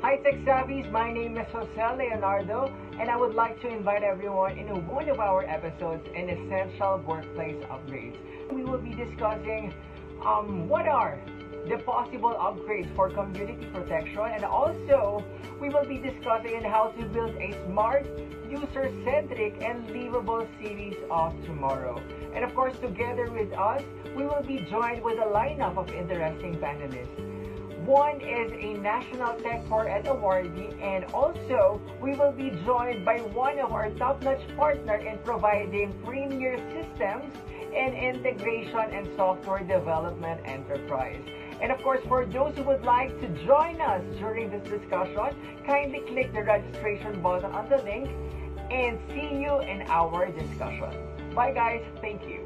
Hi Tech Savvies, my name is Jose Leonardo and I would like to invite everyone into one of our episodes in Essential Workplace Upgrades. We will be discussing what are the possible upgrades for community protection, and also we will be discussing how to build a smart, user-centric and livable cities of tomorrow. And of course, together with us, we will be joined with a lineup of interesting panelists. One is a National Tech for Ed awardee, and also we will be joined by one of our top-notch partners in providing premier systems and integration and software development enterprise. And of course, for those who would like to join us during this discussion, kindly click the registration button on the link and see you in our discussion. Bye guys, thank you.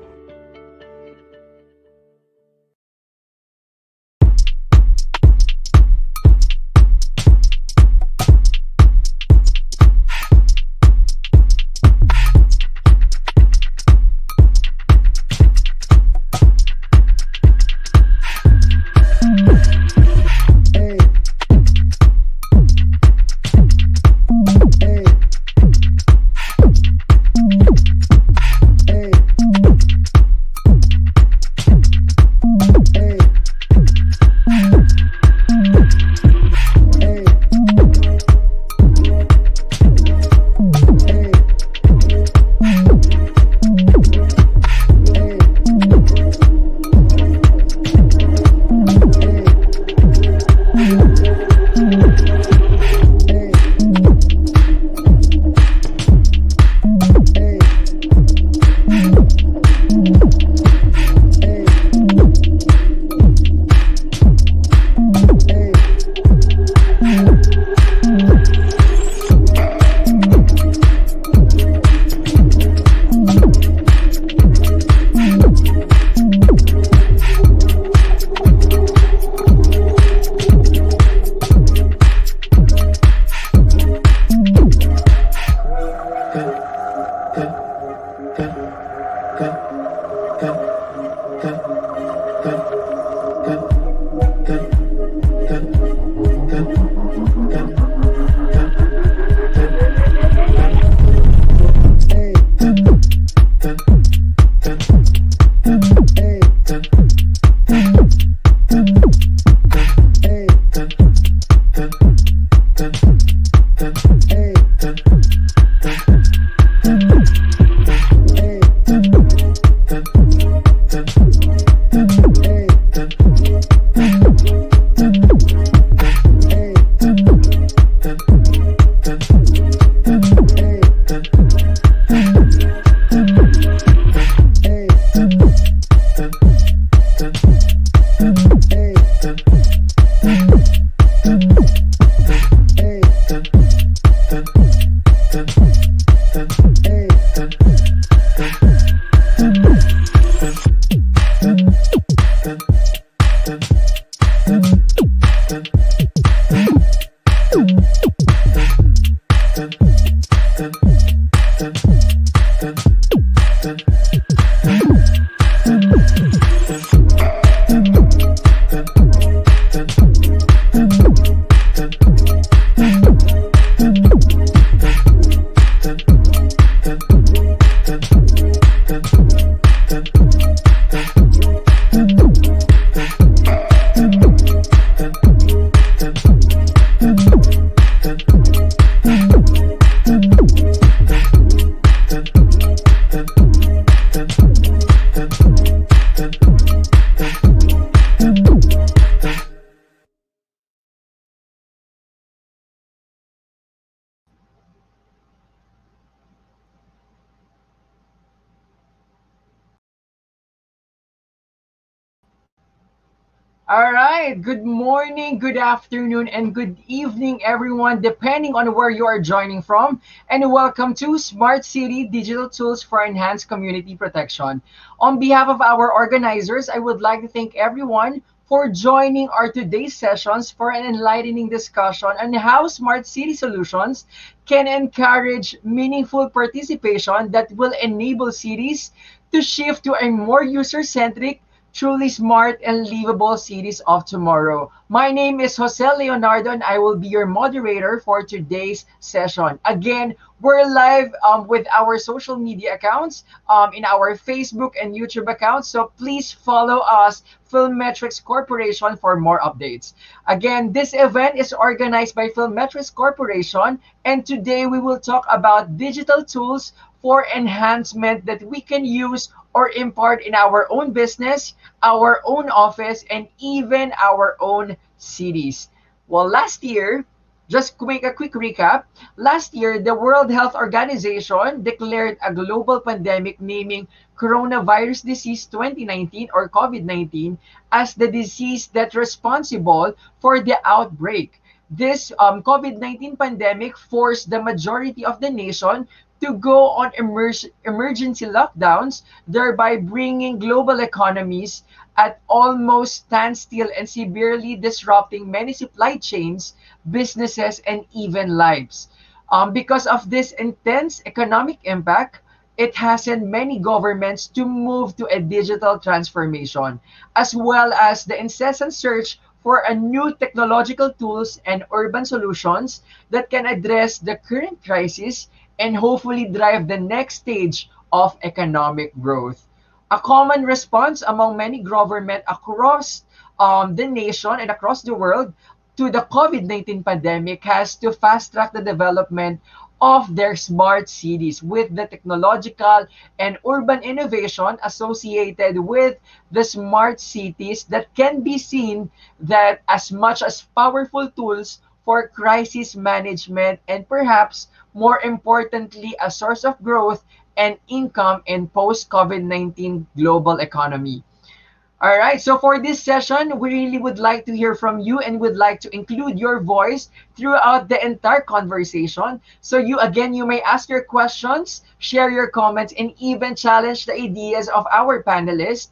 All right. Good morning, good afternoon, and good evening, everyone, depending on where you are joining from. And welcome to Smart City Digital Tools for Enhanced Community Protection. On behalf of our organizers, I would like to thank everyone for joining our today's sessions for an enlightening discussion on how smart city solutions can encourage meaningful participation that will enable cities to shift to a more user-centric, truly smart and livable cities of tomorrow. My name is Jose Leonardo and I will be your moderator for today's session. Again, we're live with our social media accounts in our Facebook and YouTube accounts. So please follow us, Filmmetrics Corporation, for more updates. Again, this event is organized by Filmmetrics Corporation, and today we will talk about digital tools for enhancement that we can use or impart in our own business, our own office, and even our own cities. Well, last year, just to make a quick recap, last year, the World Health Organization declared a global pandemic naming coronavirus disease 2019 or COVID-19 as the disease that's responsible for the outbreak. This COVID-19 pandemic forced the majority of the nation to go on emergency lockdowns, thereby bringing global economies at almost standstill and severely disrupting many supply chains, businesses, and even lives. Because of this intense economic impact, it hastened many governments to move to a digital transformation, as well as the incessant search for a new technological tools and urban solutions that can address the current crisis and hopefully drive the next stage of economic growth. A common response among many governments across the nation and across the world to the COVID-19 pandemic has to fast track the development of their smart cities with the technological and urban innovation associated with the smart cities that can be seen that as much as powerful tools for crisis management and perhaps more importantly a source of growth and income in post COVID-19 global economy. All right, so for this session, we really would like to hear from you and would like to include your voice throughout the entire conversation. So you may ask your questions, share your comments, and even challenge the ideas of our panelists.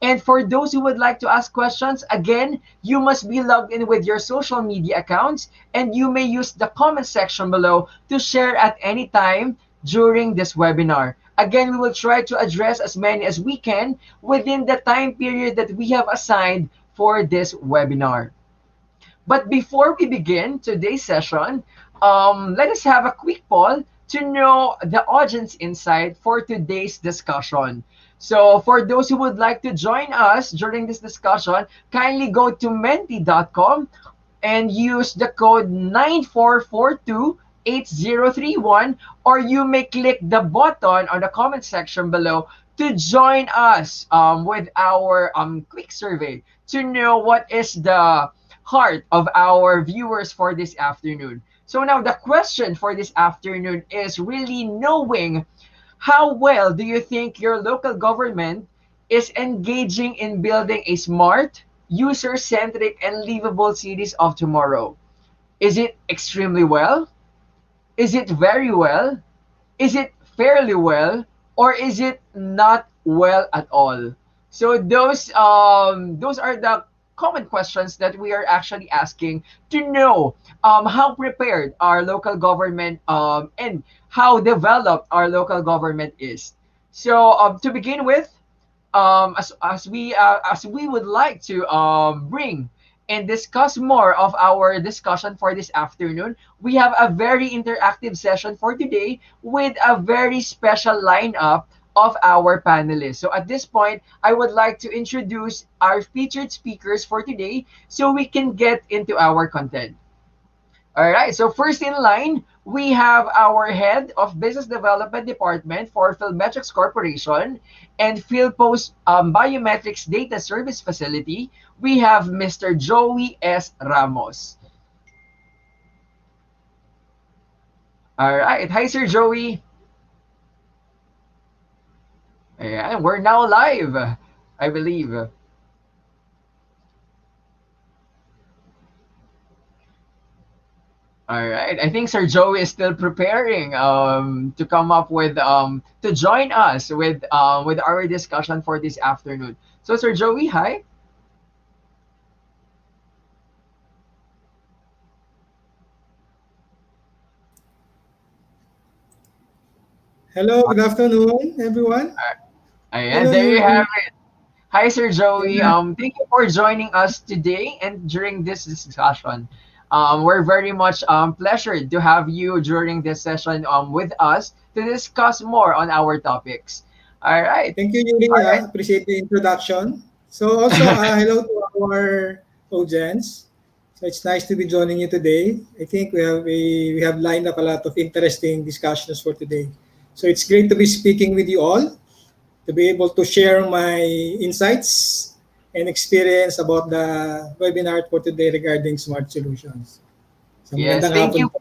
And for those who would like to ask questions, again, you must be logged in with your social media accounts and you may use the comment section below to share at any time during this webinar. Again, we will try to address as many as we can within the time period that we have assigned for this webinar. But before we begin today's session, let us have a quick poll to know the audience insight for today's discussion. So for those who would like to join us during this discussion, kindly go to menti.com and use the code 94428031, or you may click the button on the comment section below to join us with our quick survey to know what is the heart of our viewers for this afternoon. So now the question for this afternoon is really knowing how well do you think your local government is engaging in building a smart, user-centric, and livable cities of tomorrow? Is it extremely well? Is it very well? Is it fairly well? Or is it not well at all? So those are the common questions that we are actually asking to know how prepared our local government and how developed our local government is. So to begin with, as we would like to bring and discuss more of our discussion for this afternoon, we have a very interactive session for today with a very special lineup of our panelists. So at this point, I would like to introduce our featured speakers for today so we can get into our content. All right, so first in line, we have our head of business development department for Filmetrics Corporation and Philpost Biometrics Data Service Facility. We have Mr. Joey S. Ramos. All right, hi Sir Joey. Ayan, we're now live, I believe. All right. I think Sir Joey is still preparing to come up with to join us with our discussion for this afternoon. So Sir Joey, hi. Hello, good afternoon, everyone. Ayan, Hello, there you have Yuri. it. Hi, Sir Joey. Yeah, Thank you for joining us today and during this discussion. We're very much pleasured to have you during this session with us to discuss more on our topics. All right. thank you, Yuri. All right. Appreciate the introduction. So also, hello to our audience. So it's nice to be joining you today. I think we have lined up a lot of interesting discussions for today. So it's great to be speaking with you all, to be able to share my insights and experience about the webinar for today regarding smart solutions. So Yes. magandang Thank hapon you. po.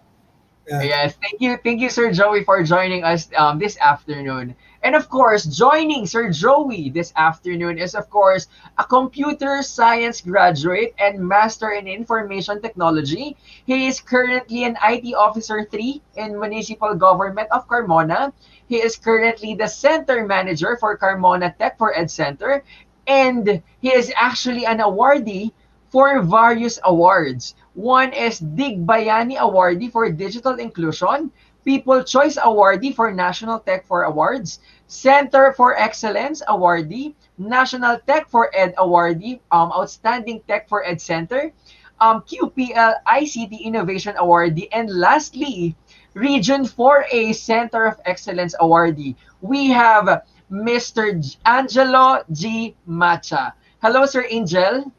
Yeah. Yes, thank you, Sir Joey, for joining us this afternoon. And of course, joining Sir Joey this afternoon is, of course, a computer science graduate and master in information technology. He is currently an IT Officer 3 in Municipal Government of Carmona. He is currently the Center Manager for Carmona Tech for Ed Center. And he is actually an awardee for various awards. One is Dig Bayani Awardee for Digital Inclusion, People Choice Awardee for National Tech for Awards, Center for Excellence Awardee, National Tech for Ed Awardee, Outstanding Tech for Ed Center, QPL ICT Innovation Awardee, and lastly, Region 4A Center of Excellence Awardee. We have Mr. Angelo G. Macha. Hello, Sir Angel.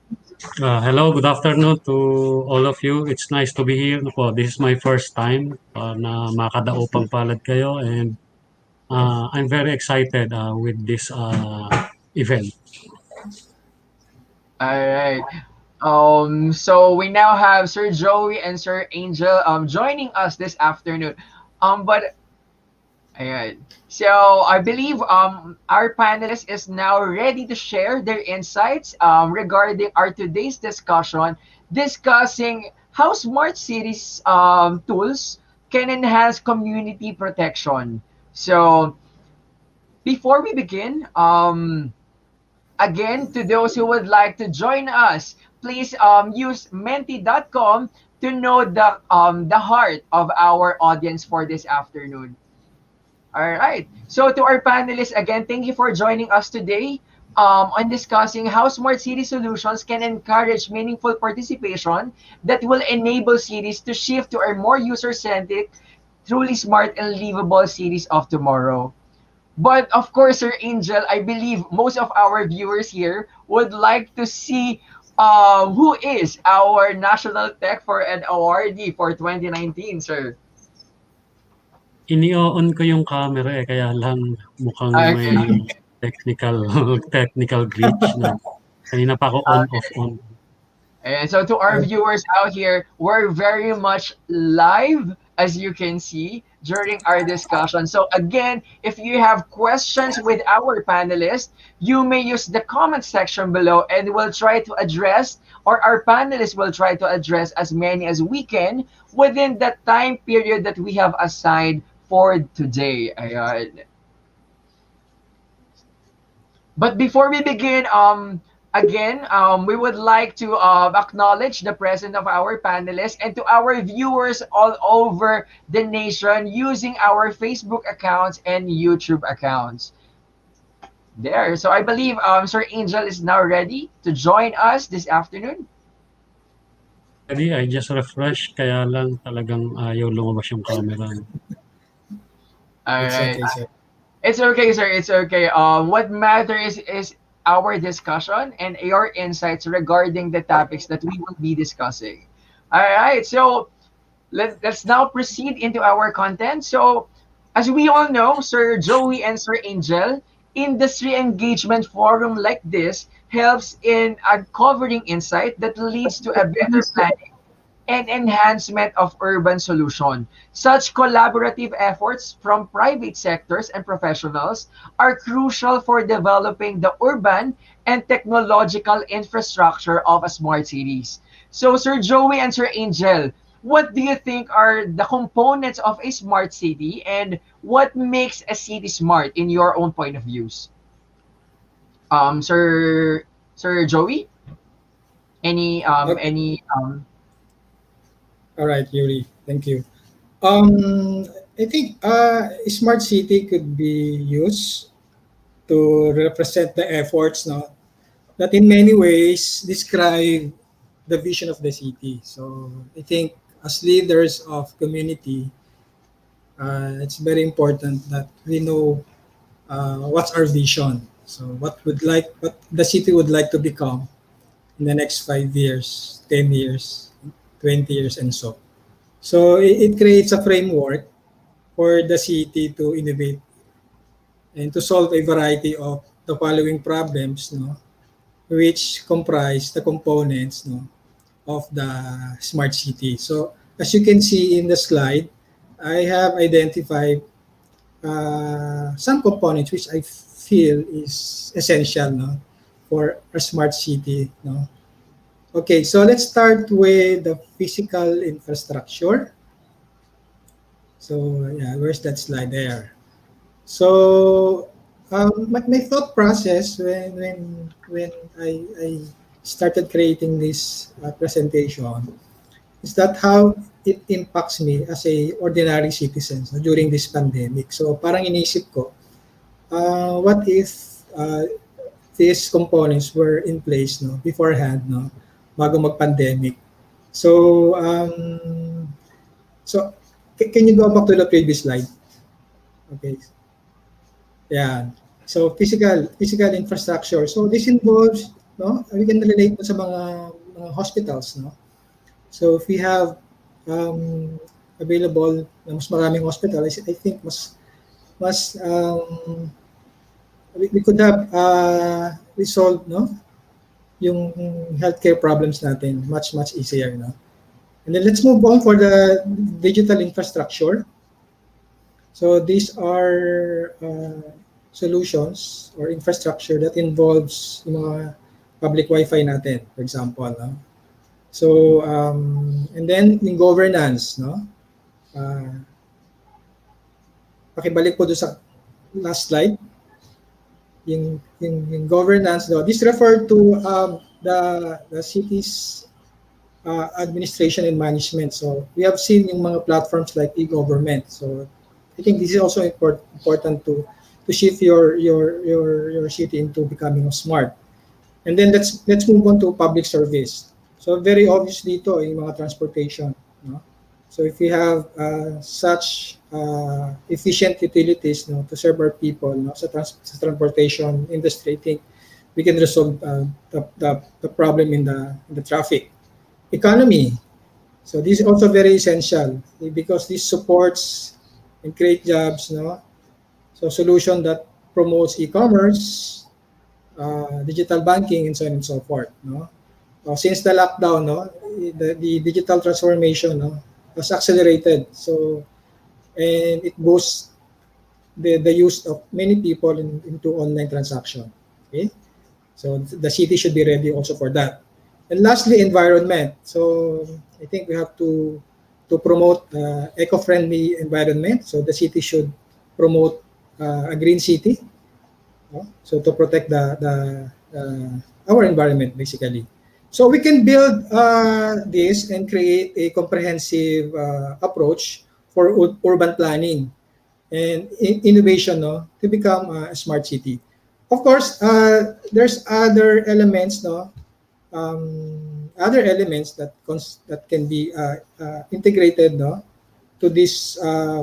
Hello, good afternoon to all of you. It's nice to be here. This is my first time na makadaupang palad kayo and I'm very excited with this event. All right. So we now have Sir Joey and Sir Angel joining us this afternoon. But ayan. So I believe our panelist is now ready to share their insights regarding our today's discussion, discussing how smart cities tools can enhance community protection. So before we begin, again, to those who would like to join us, please use menti.com to know the heart of our audience for this afternoon. All right. So to our panelists, again, thank you for joining us today on discussing how smart city solutions can encourage meaningful participation that will enable cities to shift to a more user-centric, truly smart and livable cities of tomorrow. But of course, Sir Angel, I believe most of our viewers here would like to see who is our National Tech for an awardee for 2019, sir. Ini-on ko yung camera kaya lang mukhang may Okay. technical technical glitch na kanina pa ako on off on. And so to our viewers out here, we're very much live, as you can see, during our discussion. So again, if you have questions with our panelists, you may use the comment section below and we'll try to address, or our panelists will try to address as many as we can within the time period that we have assigned for today. Ayan. But before we begin, again, we would like to acknowledge the presence of our panelists and to our viewers all over the nation using our Facebook accounts and YouTube accounts. There. So I believe Sir Angel is now ready to join us this afternoon. Ready, I just refresh kaya lang talagang ayaw lumabas yung camera. All It's right. okay, sir. It's okay, sir. It's okay. What matters is our discussion and your insights regarding the topics that we will be discussing. All right. So let's now proceed into our content. So, as we all know, Sir Joey and Sir Angel, industry engagement forum like this helps in uncovering insight that leads to a better planning and enhancement of urban solution. Such collaborative efforts from private sectors and professionals are crucial for developing the urban and technological infrastructure of a smart cities. So, Sir Joey and Sir Angel, what do you think are the components of a smart city and what makes a city smart in your own point of views? Sir Joey, any Okay. any All right, Yuri. Thank you. I think smart city could be used to represent the efforts, no, that in many ways describe the vision of the city. So I think as leaders of community, it's very important that we know what's our vision. So what the city would like to become in the next 5 years, 10 years, 20 years, and so. So it creates a framework for the city to innovate and to solve a variety of the following problems, no, which comprise the components, no, of the smart city. So as you can see in the slide, I have identified some components which I feel is essential, no, for a smart city. No. Okay, so let's start with the physical infrastructure. So yeah, where's that slide there? So my thought process when I started creating this presentation is that how it impacts me as a ordinary citizen, so, during this pandemic. So parang inisip ko, what if these components were in place, no, beforehand, no, bago mag-pandemic. So so can you go back to the previous slide? Okay. Yeah. So physical infrastructure. So this involves, no, we can relate to sa mga hospitals, no. So if we have available na mas maraming hospital, I think mas we could have resolved, no, yung healthcare problems natin much easier, no. And then let's move on for the digital infrastructure. So these are solutions or infrastructure that involves yung mga public Wi-Fi natin, for example. No? So, and then yung governance, no? Pakibalik po doon sa last slide. Yung governance, no? This refer to the city's administration and management. So we have seen yung mga platforms like e-government. So I think this is also important to shift your city into becoming smart. And then let's move on to public service. So very obviously ito yung mga transportation, no? So if we have such efficient utilities, no, to serve our people, no, sa transportation industry, I think we can resolve the problem in the traffic. Economy. So this is also very essential because this supports and create jobs, no? So solution that promotes e-commerce, digital banking, and so on and so forth, no? Since the lockdown, no, the digital transformation, no, was accelerated. So and it boosts the use of many people into online transaction. Okay, so the city should be ready also for that. And lastly, environment. So I think we have to promote eco-friendly environment. So the city should promote a green city. No? So to protect our environment, basically. So we can build this and create a comprehensive approach for urban planning and innovation, no, to become a smart city. Of course, there's other elements, no, other elements that can be integrated, no, to these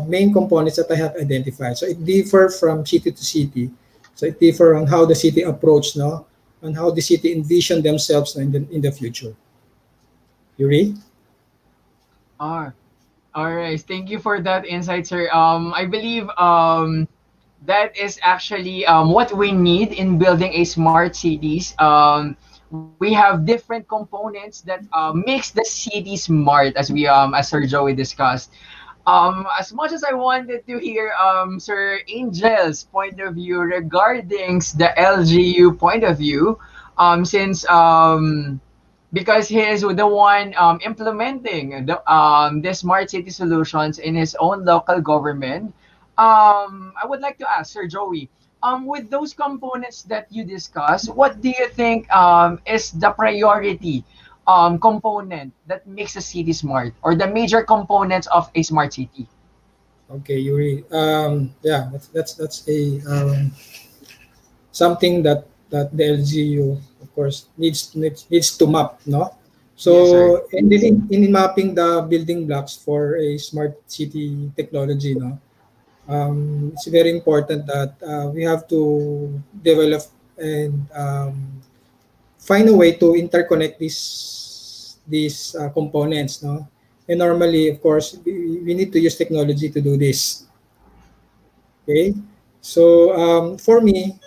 main components that I have identified. So it differ from city to city. So it differ on how the city approach, no, and how the city envision themselves in the future. Yuri? Ah, all right. Thank you for that insight, sir. I believe that is actually what we need in building a smart cities. We have different components that makes the city smart, as Sir Joey discussed. As much as I wanted to hear Sir Angel's point of view regarding the LGU point of view, since because he is the one implementing the smart city solutions in his own local government. I would like to ask Sir Joey, with those components that you discussed, what do you think is the priority component that makes a city smart, or the major components of a smart city? Okay, Yuri. Yeah, that's a something that the LGU, of course, needs to map, no? Yes, sir. So, and then in mapping the building blocks for a smart city technology, no, it's very important that we have to develop and find a way to interconnect these components, no? And normally, of course, we need to use technology to do this. Okay, so for me,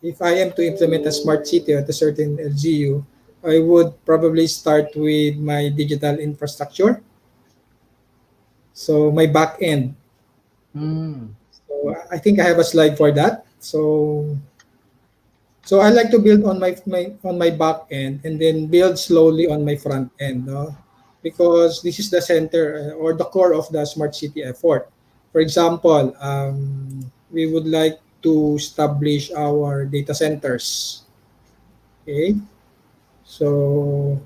if I am to implement a smart city at a certain LGU, I would probably start with my digital infrastructure. So my back end. Mm. So I think I have a slide for that. So I like to build on my back end and then build slowly on my front end, no? Because this is the center or the core of the smart city effort. For example, we would like to establish our data centers. Okay, so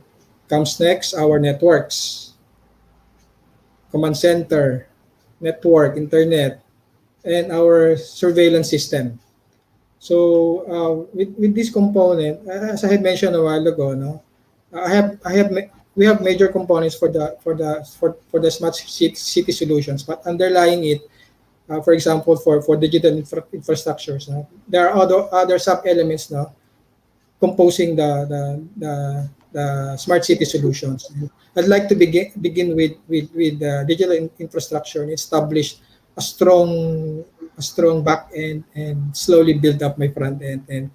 comes next our networks, command center, network, internet, and our surveillance system. So with this component, as I had mentioned a while ago, no, we have major components for the city solutions, but underlying it, for example, for digital infrastructures, no, there are other sub elements, no, composing the smart city solutions. And I'd like to begin with digital infrastructure and establish a strong back end and slowly build up my front end and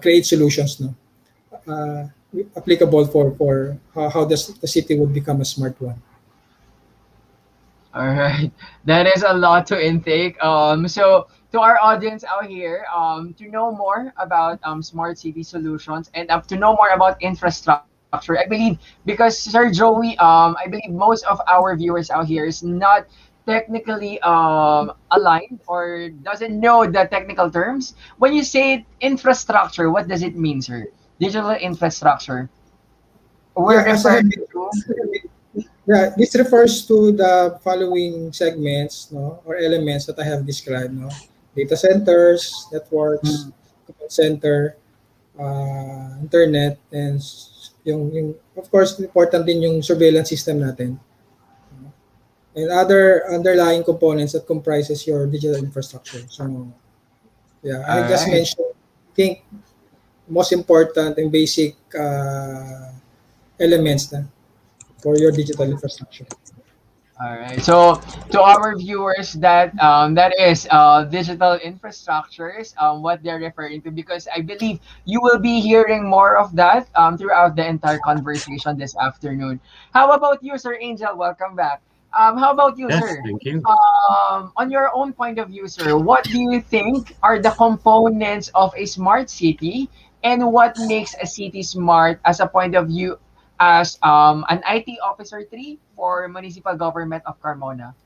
create solutions, no, uh, applicable for how the city would become a smart one. All right, that is a lot to intake. So to our audience out here, to know more about smart city solutions and to know more about infrastructure, I believe because Sir Joey, I believe most of our viewers out here is not technically aligned or doesn't know the technical terms. When you say infrastructure, what does it mean, sir? Digital infrastructure. We're Yeah, as I have referring to. Yeah, this refers to the following segments, no, or elements that I have described, no. Data centers, networks, Mm, command center, internet, and yung of course important din yung surveillance system natin. And other underlying components that comprises your digital infrastructure. So yeah, I all have just right. mentioned, I think most important and basic elements na for your digital infrastructure. All right. So to our viewers, that is digital infrastructures, what they're referring to, because I believe you will be hearing more of that throughout the entire conversation this afternoon. How about you, Sir Angel? Welcome back. How about you, Yes, sir? thank you. On your own point of view, sir, what do you think are the components of a smart city, and what makes a city smart as a point of view as an IT officer 3 for municipal government of Carmona?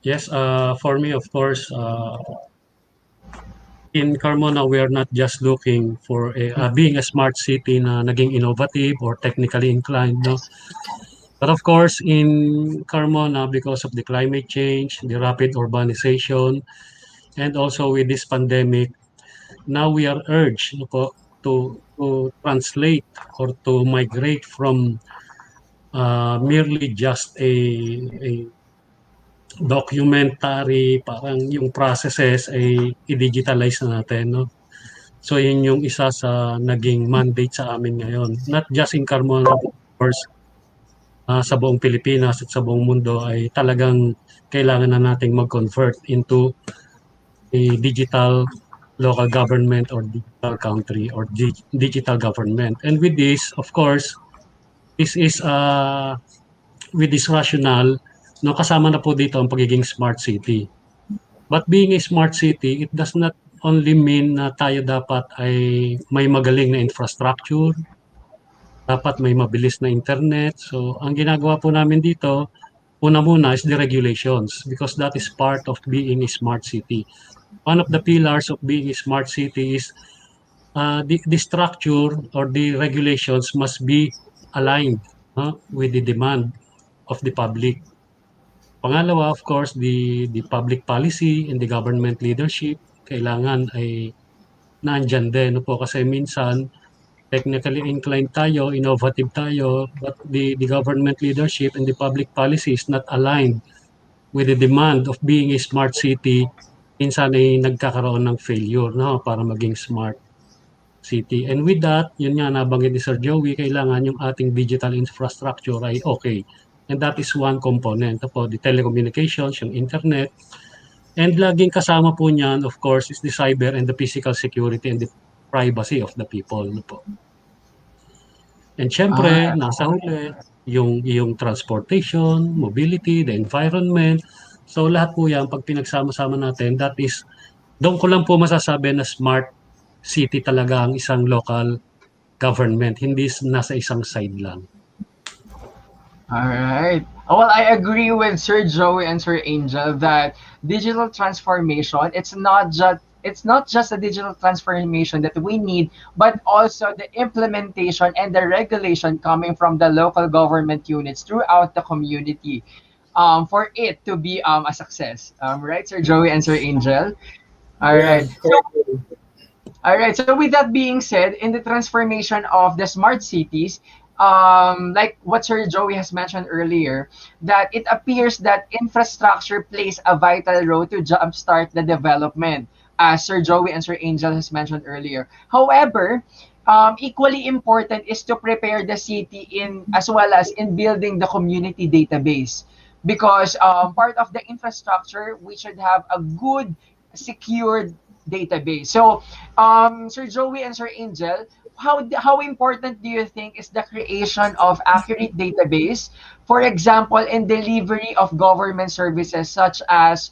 Yes, for me, of course, in Carmona, we are not just looking for being a smart city na naging innovative or technically inclined, no? But of course, in Carmona, because of the climate change, the rapid urbanization, and also with this pandemic, now we are urged, no po, to translate or to migrate from merely just a documentary, parang yung processes ay i-digitalize na natin, no? So yun yung isa sa naging mandate sa amin ngayon. Not just in Carmona, but of course, sa buong Pilipinas at sa buong mundo ay talagang kailangan na nating mag-convert into a digital local government or digital country or digital government. And with this, of course, this is with this rationale, no, kasama na po dito ang pagiging smart city. But being a smart city, it does not only mean na tayo dapat ay may magaling na infrastructure, dapat may mabilis na internet. So, ang ginagawa po namin dito, una muna is the regulations because that is part of being a smart city. One of the pillars of being a smart city is the structure or the regulations must be aligned with the demand of the public. Pangalawa, of course, the public policy and the government leadership kailangan ay nandyan din, no po, kasi minsan technically inclined tayo, innovative tayo, but the government leadership and the public policy is not aligned with the demand of being a smart city. Minsan ay nagkakaroon ng failure, no, para maging smart city. And with that, yun nga nabanggit ni Sir Joey, kailangan yung ating digital infrastructure ay okay. And that is one component po, the telecommunications, yung internet. And laging kasama po niyan, of course, is the cyber and the physical security and the privacy of the people. No po. And syempre, Ah, nasa huli, yung transportation, mobility, the environment. So lahat po yan, pag pinagsama-sama natin, that is, doon ko lang po masasabi na smart city talaga ang isang local government, hindi nasa isang side lang. all right. Well, I agree with Sir Joey and Sir Angel that digital transformation, it's not just a digital transformation that we need, but also the implementation and the regulation coming from the local government units throughout the community, for it to be a success. Right, Sir Joey and Sir Angel? All Yeah, right. correct. All right. So with that being said, in the transformation of the smart cities, like what Sir Joey has mentioned earlier, that it appears that infrastructure plays a vital role to jumpstart the development, as Sir Joey and Sir Angel has mentioned earlier. However, equally important is to prepare the city in as well as in building the community database, because part of the infrastructure we should have a good secured database. So, Sir Joey and Sir Angel, how important do you think is the creation of accurate database, for example, in delivery of government services such as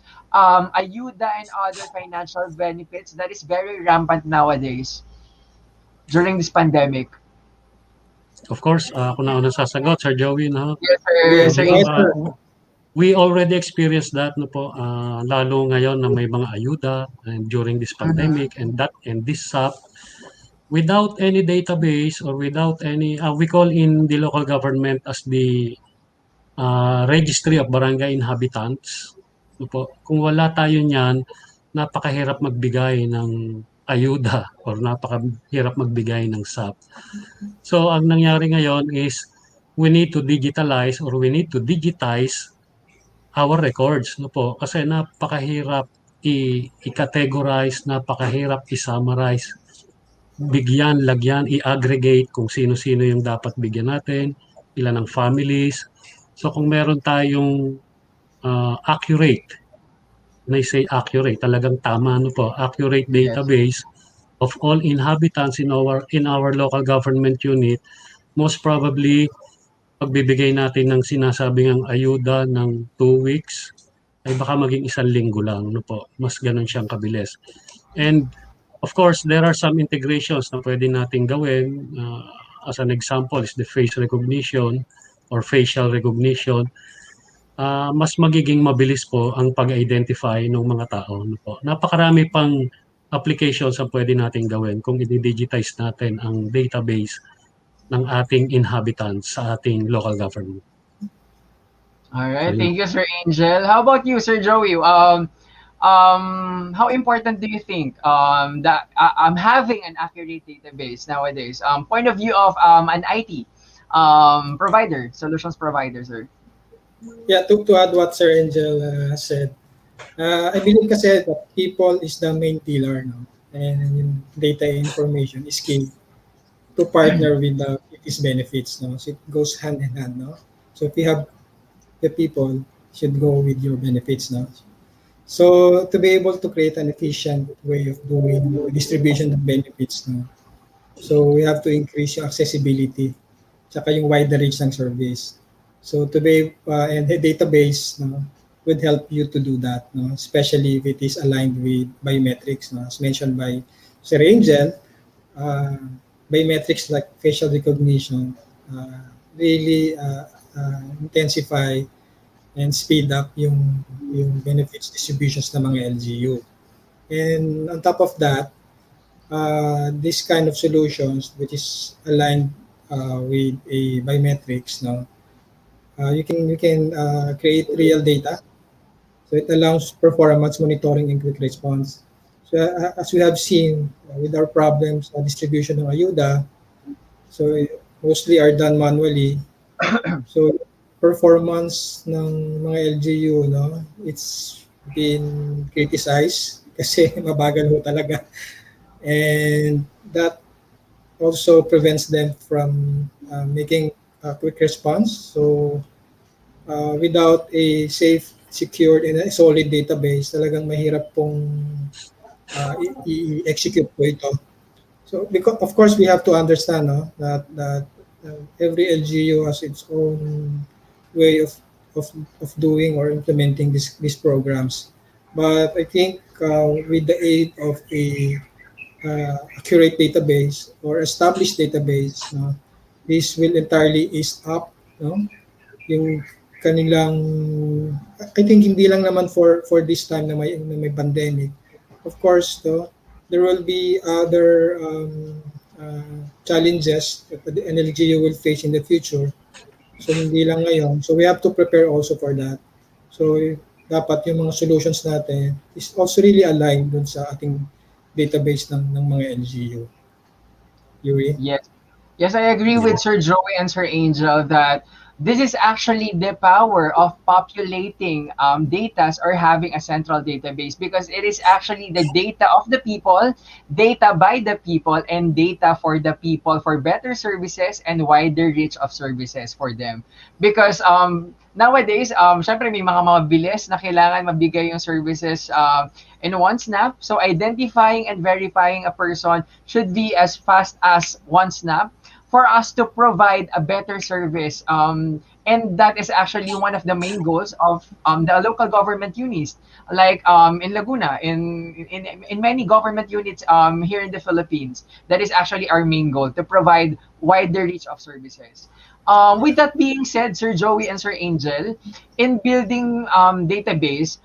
ayuda and other financial benefits that is very rampant nowadays during this pandemic? Of course, ako na unang sasagot, Sir Joey, no? Yes, Yeah, Sir You go know, ahead, Angel. sir. we already experienced that, no po, lalo ngayon na may mga ayuda and during this Mhm. pandemic and this SAP, without any database or without any, we call in the local government as the registry of barangay inhabitants. No po, kung wala tayo niyan, napakahirap magbigay ng ayuda or napakahirap magbigay ng SAP. So ang nangyari ngayon is we need to digitalize or we need to digitize our records, no po, kasi napakahirap i-categorize, napakahirap i-summarize, bigyan, lagyan, i-aggregate kung sino-sino yung dapat bigyan natin, ilan ang families. So kung meron tayong accurate, when I say accurate, talagang tama, no po, accurate Yes. database of all inhabitants in our local government unit, most probably pagbibigay natin ng sinasabing ang ayuda ng 2 weeks, ay baka maging 1 linggo lang, no po. Mas ganun siyang kabilis. And of course, there are some integrations na pwede nating gawin. As an example is the face recognition or facial recognition. Mas magiging mabilis po ang pag-identify ng mga tao, no po. Napakarami pang applications ang pwede nating gawin kung i-digitize natin ang database ng ating inhabitants sa ating local government. All So right. yun. Thank you, Sir Angel. How about you, Sir Joey? How important do you think that I'm having an accurate database nowadays? Point of view of an IT provider, solutions provider, sir. Yeah, to add what Sir Angel said, I believe kasi that people is the main pillar, no? And yung data information is key to partner with its benefits, no? So it goes hand in hand, no? So if you have the people, should go with your benefits, no? So to be able to create an efficient way of doing the distribution of benefits, no? So we have to increase yung accessibility, tsaka yung wider reach ng service. So to be and a database, no, would help you to do that, no? Especially if it is aligned with biometrics, no? As mentioned by Sir Angel, uh, biometrics like facial recognition really intensify and speed up yung benefits distributions ng mga LGU. And on top of that, this kind of solutions which is aligned with a biometrics, no, you can create real data, so it allows performance monitoring and quick response. So as we have seen with our problems, distribution ng ayuda, so mostly are done manually. So performance ng mga LGU, no, it's been criticized kasi mabagal ho talaga. And that also prevents them from making a quick response. So without a safe, secured, and a solid database, talagang mahirap pong i-execute po ito. So because of course we have to understand, no, that every LGU has its own way of, of doing or implementing these programs. But I think with the aid of a accurate database or established database, no, this will entirely ease up, no, yung kanilang, I think hindi lang naman for this time na may pandemic. Of course, no, there will be other challenges that the NLGU will face in the future. So hindi lang ngayon. So we have to prepare also for that. So dapat yung mga solutions natin is also really aligned dun sa ating database ng mga LGU. Yuri? Yes. Yes, I agree with Sir Joey and Sir Angel that this is actually the power of populating data or having a central database, because it is actually the data of the people, data by the people, and data for the people for better services and wider reach of services for them. Because nowadays, syempre may mga mabilis na kailangan mabigay yung services in one snap. So identifying and verifying a person should be as fast as one snap for us to provide a better service. And that is actually one of the main goals of the local government units, like in Laguna, in many government units here in the Philippines. That is actually our main goal, to provide wider reach of services. With that being said, Sir Joey and Sir Angel, in building database,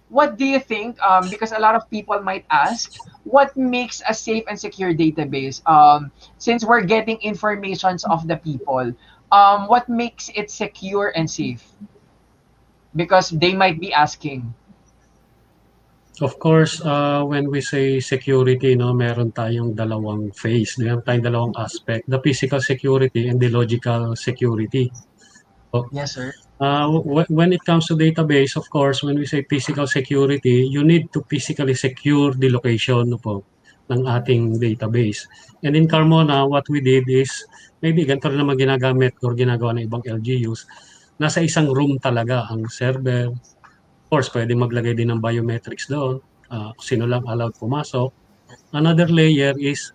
what do you think? Because a lot of people might ask, what makes a safe and secure database? Since we're getting informations of the people, what makes it secure and safe? Because they might be asking. Of course, when we say security, no, meron tayong dalawang phase, meron tayong dalawang aspect, the physical security and the logical security. So, Yes, sir. when it comes to database, of course, when we say physical security, you need to physically secure the location, no, po, ng ating database. And in Carmona, what we did is, maybe ganito rin naman ginagamit or ginagawa ng ibang LGUs, nasa isang room talaga ang server. Of course, pwede maglagay din ng biometrics doon. Sino lang allowed pumasok. Another layer is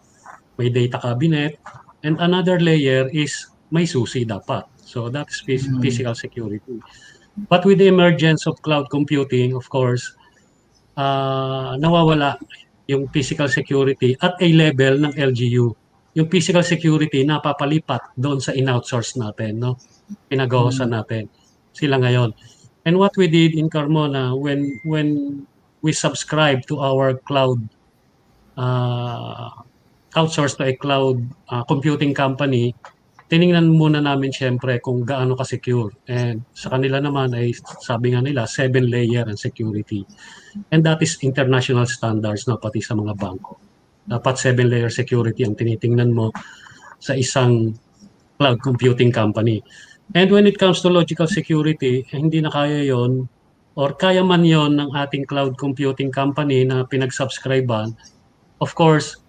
may data cabinet. And another layer is may susi dapat. So that is physical security. But with the emergence of cloud computing, of course, nawawala yung physical security at a level ng LGU. Yung physical security napapalipat doon sa in-outsource natin, no? Pinag-hosan natin. Sila ngayon. And what we did in Carmona when we subscribe to our cloud uh, outsource to a cloud computing company, tiningnan muna namin siyempre kung gaano ka-secure. And sa kanila naman ay sabi nga nila 7-layer and security. And that is international standards na pati sa mga bangko. Dapat 7-layer security ang tinitingnan mo sa isang cloud computing company. And when it comes to logical security, hindi na kaya yon or kaya man yon ng ating cloud computing company na pinag-subscribean. Of course,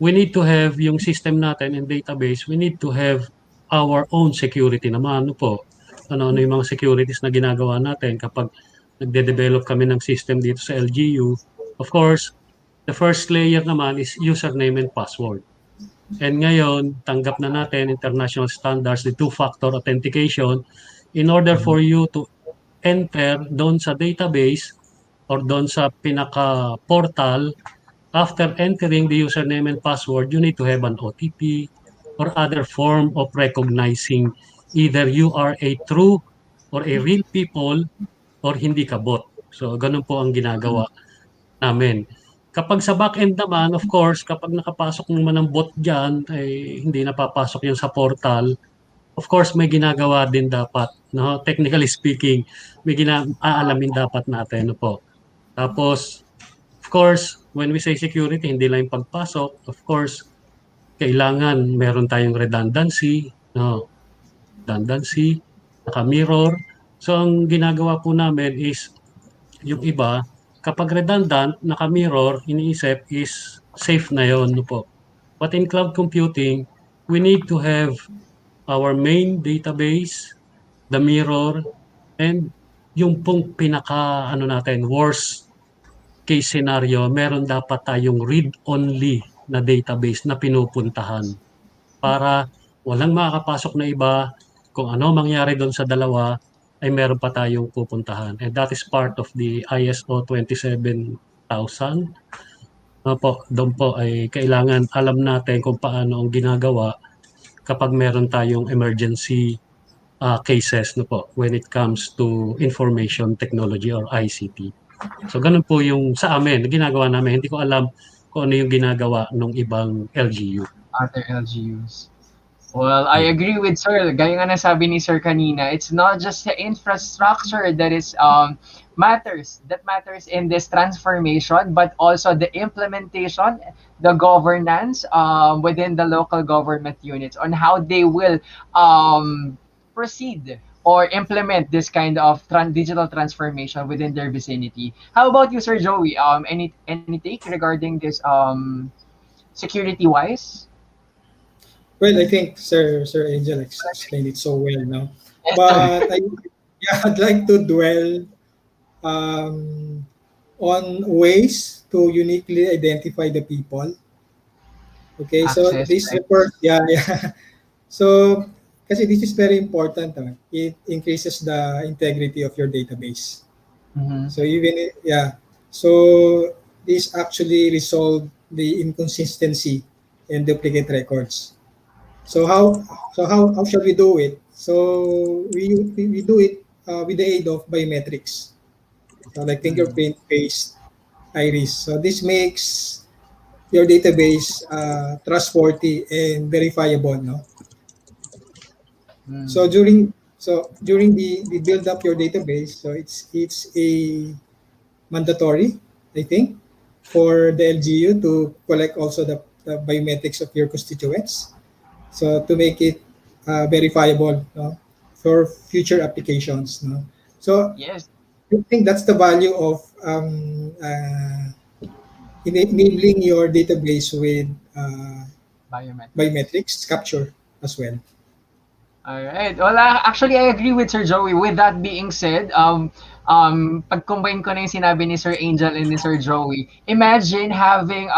we need to have yung system natin and database, we need to have our own security naman. Ano po? Ano yung mga securities na ginagawa natin kapag nagde-develop kami ng system dito sa LGU. Of course, the first layer naman is username and password. And ngayon, tanggap na natin international standards, the two-factor authentication, in order for you to enter doon sa database or doon sa pinaka-portal. After entering the username and password, you need to have an OTP or other form of recognizing either you are a true or a real people or hindi ka bot. So, ganun po ang ginagawa namin. Kapag sa back-end naman, of course, kapag nakapasok naman ng bot dyan, ay hindi napapasok yun sa portal. Of course, may ginagawa din dapat. No? Technically speaking, may aalamin dapat natin. No po? Tapos, Of course, when we say security, hindi lang yung pagpasok. Of course, kailangan meron tayong redundancy, no? Redundancy, naka-mirror. So, ang ginagawa po namin is, yung iba, kapag redundant, naka-mirror, iniisip is safe na yon, no po. But in cloud computing, we need to have our main database, the mirror, and yung pong pinaka, ano natin, worst case scenario, meron dapat tayong read-only na database na pinupuntahan para walang makakapasok na iba. Kung ano mangyari doon sa dalawa, ay meron pa tayong pupuntahan. And that is part of the ISO 27000. Po, doon po ay kailangan alam natin kung paano ang ginagawa kapag meron tayong emergency cases, no po, when it comes to information technology or ICT. So ganun po yung sa amin, ginagawa namin. Hindi ko alam kung ano yung ginagawa ng ibang LGU. Other LGUs. Well, I agree with Sir. Gaya nga nasabi ni Sir kanina, it's not just the infrastructure that is matters in this transformation, but also the implementation, the governance within the local government units on how they will proceed or implement this kind of digital transformation within their vicinity. How about you, Sir Joey? Any take regarding this security wise? Well, I think Sir Angel explained it so well now. But I'd like to dwell um, on ways to uniquely identify the people. Okay, so Access, this right? report, yeah. So, kasi this is very important. It increases the integrity of your database. Mhm. So so this actually resolve the inconsistency and duplicate records. So how shall we do it? So we do it with the aid of biometrics. So like fingerprint, face, iris. So this makes your database trustworthy and verifiable. No. Mm. So during the build up your database, so it's a mandatory, I think, for the LGU to collect also the biometrics of your constituents. So to make it verifiable, no, for future applications. No? So Yes, I think that's the value of enabling your database with biometrics. biometrics capture as well. All right. Well, actually, I agree with Sir Joey. With that being said, pag-combine ko na yung sinabi ni Sir Angel and ni Sir Joey, imagine having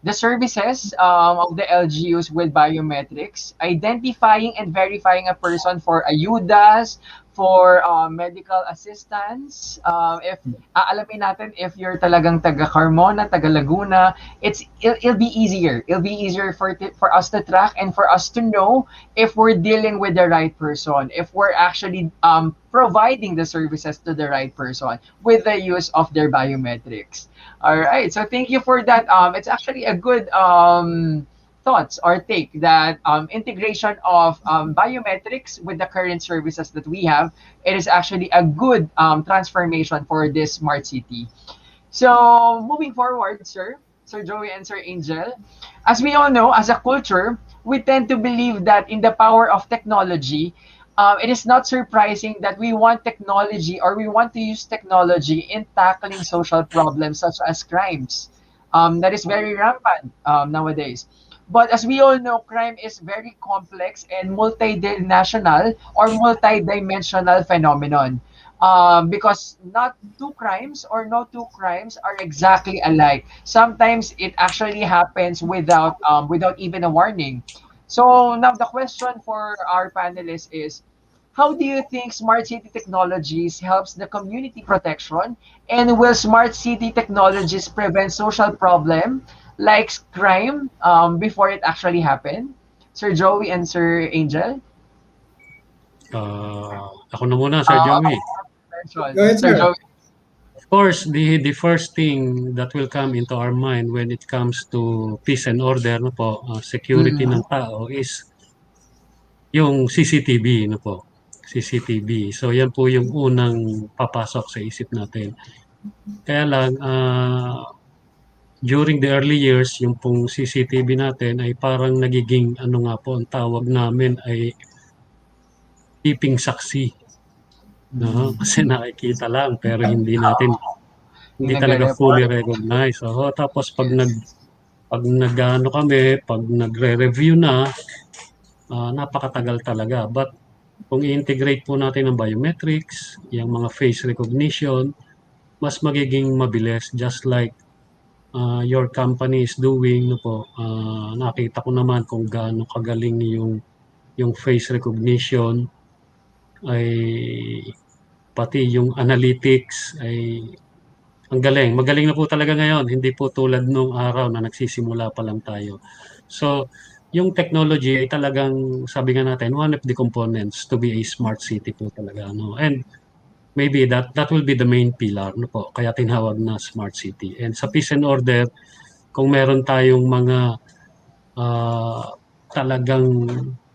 the services of the LGUs with biometrics, identifying and verifying a person for ayudas, for medical assistance. If aalamin natin if you're talagang taga Carmona, taga Laguna, it'll be easier. It'll be easier for us to track and for us to know if we're dealing with the right person, if we're actually providing the services to the right person with the use of their biometrics. All right. So thank you for that. It's actually a good thoughts or take that integration of biometrics with the current services that we have, it is actually a good transformation for this smart city. So moving forward, Sir Joey and Sir Angel, as we all know, as a culture, we tend to believe that in the power of technology, it is not surprising that we want technology or we want to use technology in tackling social problems such as crimes. That is very rampant nowadays. But as we all know, crime is very complex and multinational or multidimensional phenomenon. Because not two crimes or no two crimes are exactly alike. Sometimes it actually happens without even a warning. So now the question for our panelists is, how do you think smart city technologies helps the community protection? And will smart city technologies prevent social problem like crime before it actually happen? Sir Joey and Sir Angel? Ako na muna, Sir Joey. Go ahead, Sir sir. Joey. Of course, the first thing that will come into our mind when it comes to peace and order, no po, security Mm, ng tao is yung CCTV, no po. CCTV. So yan po yung unang papasok sa isip natin. Kaya lang, during the early years, yung pong CCTV natin ay parang nagiging ano nga po, ang tawag namin ay keeping saksi. No? Kasi nakikita lang pero Yung hindi talaga fully nagre-report. recognized. Oo, tapos Yes. pag nag-ano kami, pag nagre-review na, napakatagal talaga. But kung i-integrate po natin ang biometrics, yung mga face recognition, mas magiging mabilis just like your company is doing no po. Nakita ko naman kung gaano kagaling yung face recognition ay pati yung analytics ay ang galing. Magaling na po talaga ngayon. Hindi po tulad nung araw na nagsisimula pa lang tayo. So, yung technology ay talagang, sabi nga natin, one of the components to be a smart city po talaga. No? And maybe that will be the main pillar. No po? Kaya tinawag na smart city. And sa peace and order, kung meron tayong mga ah, talagang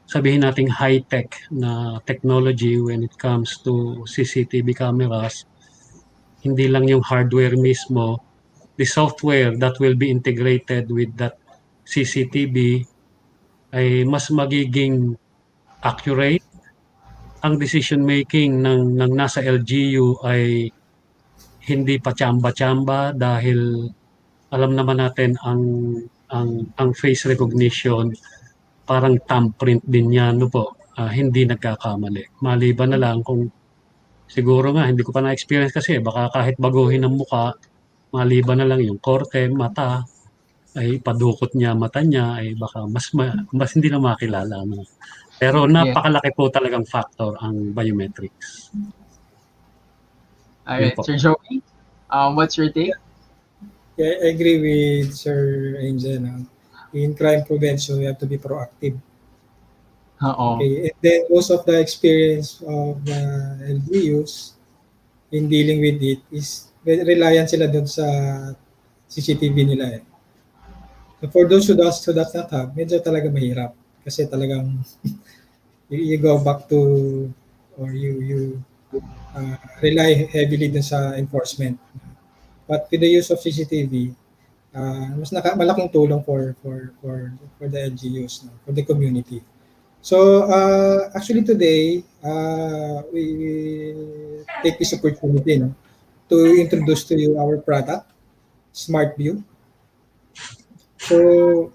sabihin nating high-tech na technology when it comes to CCTV cameras, hindi lang yung hardware mismo, the software that will be integrated with that CCTV ay mas magiging accurate. Ang decision making ng nasa LGU ay hindi pa tsamba-tsamba dahil alam naman natin ang face recognition parang thumbprint din yan, no po. Hindi nagkakamali. Maliban na lang kung siguro nga hindi ko pa na-experience kasi baka kahit baguhin ang muka, maliban na lang yung korte, mata, ay padukot niya mata niya ay baka mas hindi na makilala, no? Pero Yeah. napakalaki po talagang factor ang biometrics. All Yun right, po. Sir Joey, what's your take? Yeah, I agree with Sir Angel. In crime prevention, we have to be proactive. Oo. Okay, and then most of the experience of the LGUs in dealing with it is reliant sila doon sa CCTV nila eh. So for those who does not have, medyo talaga mahirap kasi talagang you go back to or you rely heavily dun sa enforcement. But with the use of CCTV, malaking tulong for the LGUs, no, for the community. So actually today, we take this opportunity, no, to introduce to you our product, Smart View. So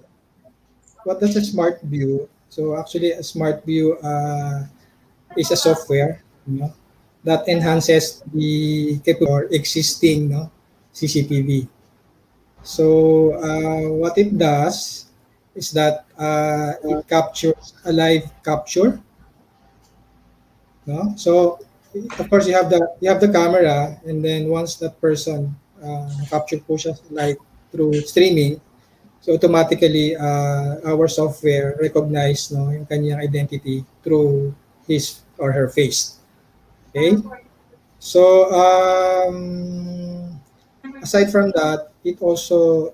what does a Smart View? So actually, a Smart View is a software, you know, that enhances the capability or existing, no, CCTV. So what it does is that it captures a live capture. No? So of course you have the camera, and then once that person capture po siya like through streaming, so automatically our software recognize, no, yung kanyang identity through his or her face. Okay? So aside from that, it also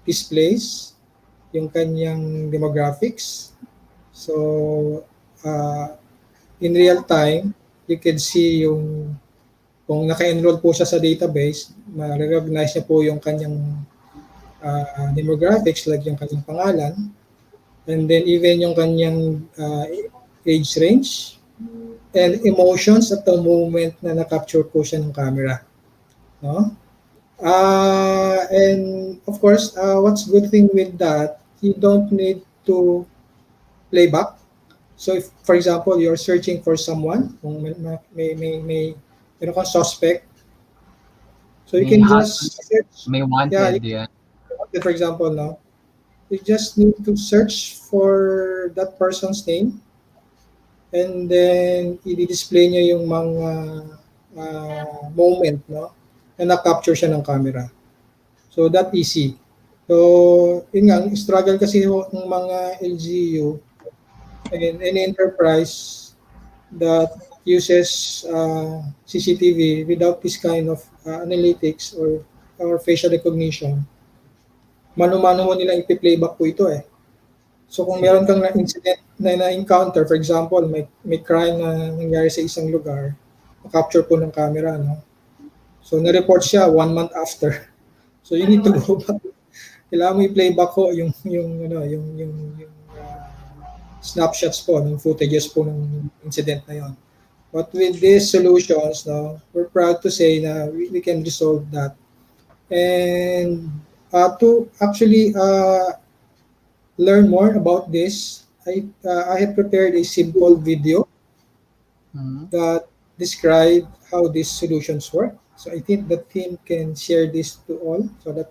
displays yung kanyang demographics. So uh, in real time, you can see yung kung naka-enroll po siya sa database, ma-recognize niya po yung kanyang demographics like yung kanyang pangalan, and then even yung kanyang age range and emotions at the moment na na-capture po siya ng camera. No? And of course, what's good thing with that, you don't need to play back. So if, for example, you're searching for someone, kung may meron kang suspect, so you May can hustle, just search. may Yeah, wanted, yeah. for example, no, you just need to search for that person's name, and then i-display niya yung mga moment, no, na na-capture siya ng camera. So that easy. So yun nga, struggle kasi ng mga LGU and any enterprise that uses CCTV without this kind of analytics or facial recognition, mano-mano mo nilang ipi-playback po ito eh. So kung meron kang na-incident na-encounter, for example, may crime na nangyari sa isang lugar, capture po ng camera, no? So na-report siya 1 month after. So you need to go back. Kailangan mo i-playback ko yung snapshots po, ng footages po ng incident na yon. But with these solutions, no, we're proud to say na we can resolve that. And to actually learn more about this, I have prepared a simple video Mhm. that describe how these solutions work. So I think the team can share this to all so that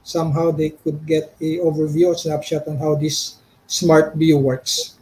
somehow they could get a overview or snapshot on how this smart view works.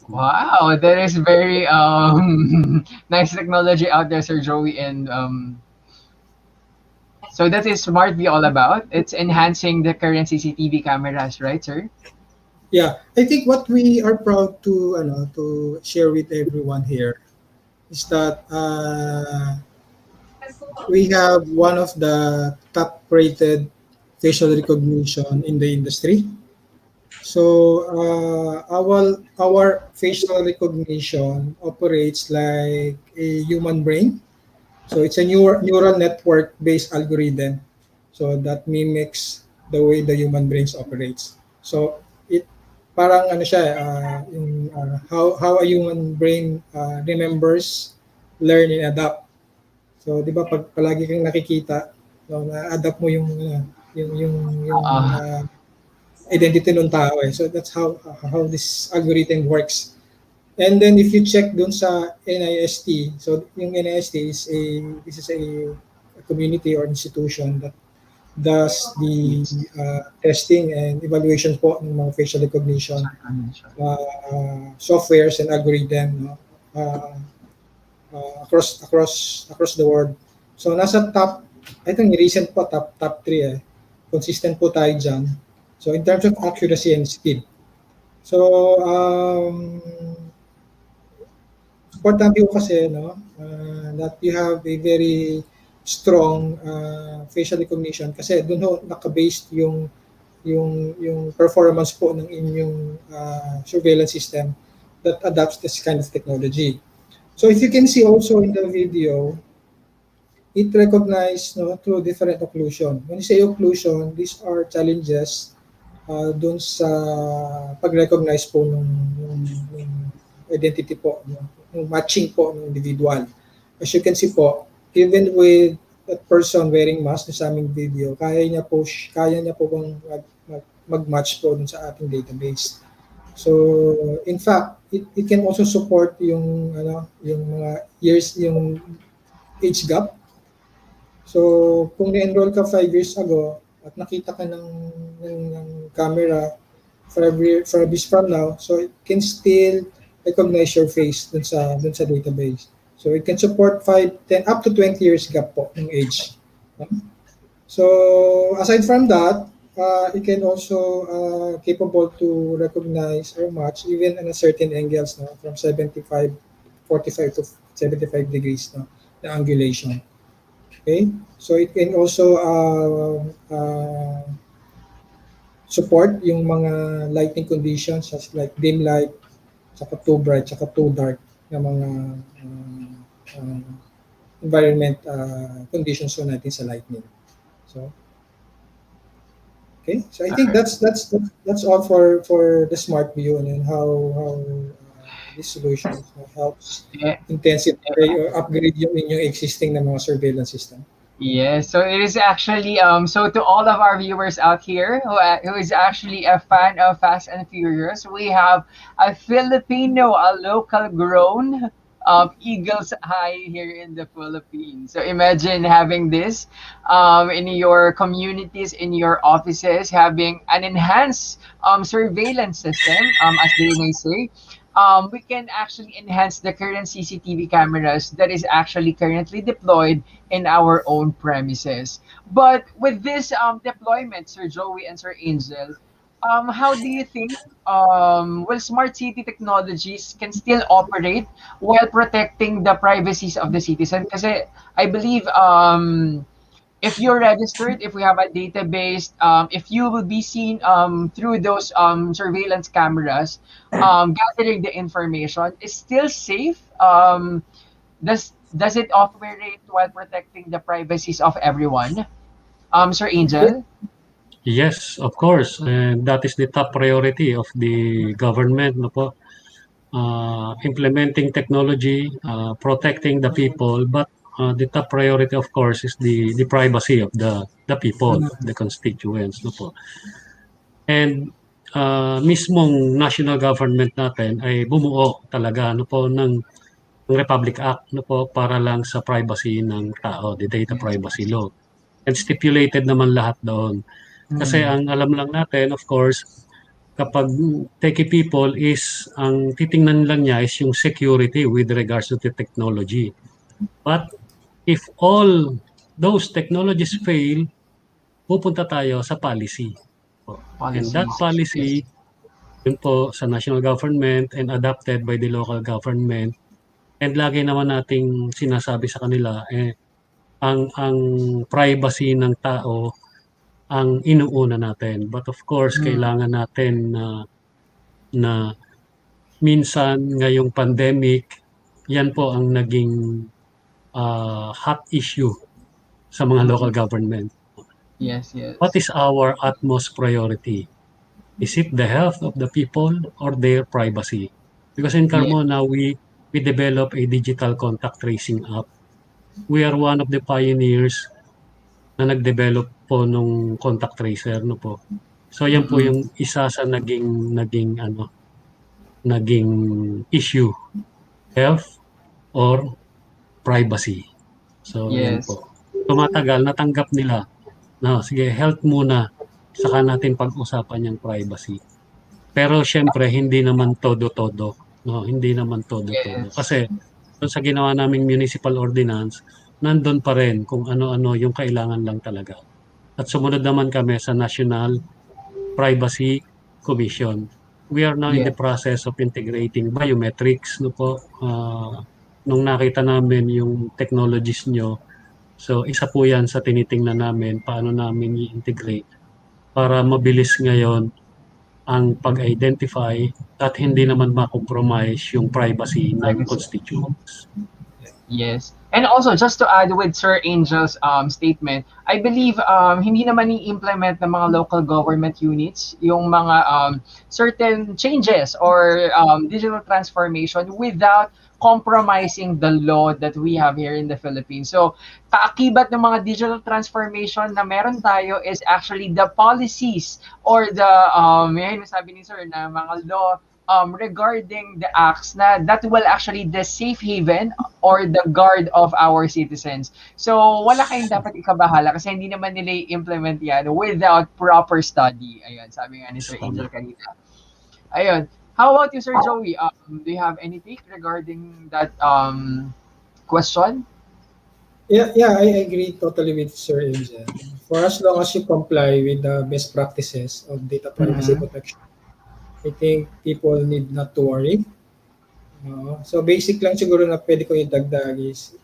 Wow, that is very nice technology out there, Sir Joey. And so that is Smart View all about. It's enhancing the current CCTV cameras, right, sir? Yeah, I think what we are proud to share with everyone here is that we have one of the top rated facial recognition in the industry. So our facial recognition operates like a human brain. So it's a neural network based algorithm. So that mimics the way the human brains operates. So it parang ano siya how a human brain remembers, learn and adapt. So 'di ba pag palagi kang nakikita, no, na-adapt mo yung Uh, identity ng tao eh. So that's how this algorithm works. And then if you check dun sa NIST, so yung NIST is a community or institution that does the testing and evaluation po ng mga facial recognition softwares and algorithm, no? Across the world. So nasa top, I think recent po top 3 eh. Consistent po tayo diyan. So in terms of accuracy and speed. So importante po kasi that you have a very strong facial recognition kasi doon ho naka-based yung performance po ng inyong surveillance system that adapts this kind of technology. So if you can see also in the video, it recognizes through different occlusion. When you say occlusion, these are challenges doon sa pag-recognize po ng identity po, ng matching po ng individual. As you can see po, even with that person wearing mask sa aming video, kaya niya po bang mag-match po dun sa ating database. So, in fact, it can also support yung mga years, yung age gap. So, kung ni-enroll ka 5 years ago at nakita ka ng camera 5 years from now, so it can still recognize your face dun sa database. So, it can support 5, 10, up to 20 years gap po ng age. So, aside from that, it can also capable to recognize or match even in a certain angles, from 45 to 75 degrees, the angulation. Okay, so it can also support yung mga lighting conditions such like dim light, saka too bright, saka too dark na mga environment conditions natin sa lightning. So Okay, so I think that's all for the smart view and then how this solution helps Yeah. intensify or upgrade yung inyong existing na mga surveillance system. Yes, so it is actually so to all of our viewers out here who is actually a fan of Fast and Furious, we have a Filipino, a local grown Eagle's Eye here in the Philippines. So imagine having this in your communities, in your offices, having an enhanced surveillance system, as they may say. We can actually enhance the current CCTV cameras that is actually currently deployed in our own premises. But with this deployment, Sir Joey and Sir Angel, how do you think will smart city technologies can still operate while protecting the privacies of the citizen? Kasi I believe if you're registered, if we have a database, if you will be seen through those surveillance cameras, gathering the information is still safe. Does it operate while protecting the privacies of everyone? Sir Angel? Yes, of course, and that is the top priority of the government, no po. Implementing technology, protecting the people, but the top priority, of course, is the privacy of the people, the constituents, no po. And mismong national government natin ay bumuo talaga no po ng Republic Act no po para lang sa privacy ng tao, the data Yes. privacy law. And stipulated naman lahat doon. Kasi Mm. ang alam lang natin, of course, kapag techie people is, ang titingnan lang niya is yung security with regards to the technology. But if all those technologies fail, pupunta tayo sa policy. And that Policies. Yes. policy, yun po sa national government and adopted by the local government. And lagi naman nating sinasabi sa kanila, ang privacy ng tao ang inuuna natin. But of course, Mm. kailangan natin na minsan ngayong pandemic, yan po ang naging hot issue sa mga local government. Yes, yes. What is our utmost priority? Is it the health of the people or their privacy? Because in Carmona, we develop a digital contact tracing app. We are one of the pioneers na nag-develop po nung contact tracer, no po. So yan po yung isa sa naging issue, health or privacy. So yan Yes. po. Tumatagal, natanggap nila. No, sige, health muna, saka natin pag-usapan yung privacy. Pero syempre, hindi naman todo-todo. No, hindi naman todo-todo. Yes. Kasi doon sa ginawa naming municipal ordinance, nandun pa rin kung ano-ano yung kailangan lang talaga. At sumunod naman kami sa National Privacy Commission. We are now in the Yes. process of integrating biometrics, no po. Nung nakita namin yung technologies nyo, so isa po yan sa tinitingnan namin paano namin i-integrate para mabilis ngayon ang pag-identify at hindi naman ma-compromise yung privacy ng Privacy. constituents. Yes. And also, just to add with Sir Angel's statement, I believe hindi naman i-implement ng mga local government units yung mga certain changes or digital transformation without compromising the law that we have here in the Philippines. So, kaakibat ng mga digital transformation na meron tayo is actually the policies or the, yan sabi ni Sir, na mga law regarding the acts na that will actually the safe haven or the guard of our citizens. So, wala kayong dapat ikabahala kasi hindi naman nila i-implement yan without proper study. Ayun, sabi nga ni Sir Angel kanina. Ayun. How about you, Sir Joey? Do you have any take regarding that question? Yeah, I agree totally with Sir Angel. For as long as you comply with the best practices of data privacy protection, I think people need not to worry. So basic lang siguro na pwede ko idagdag is,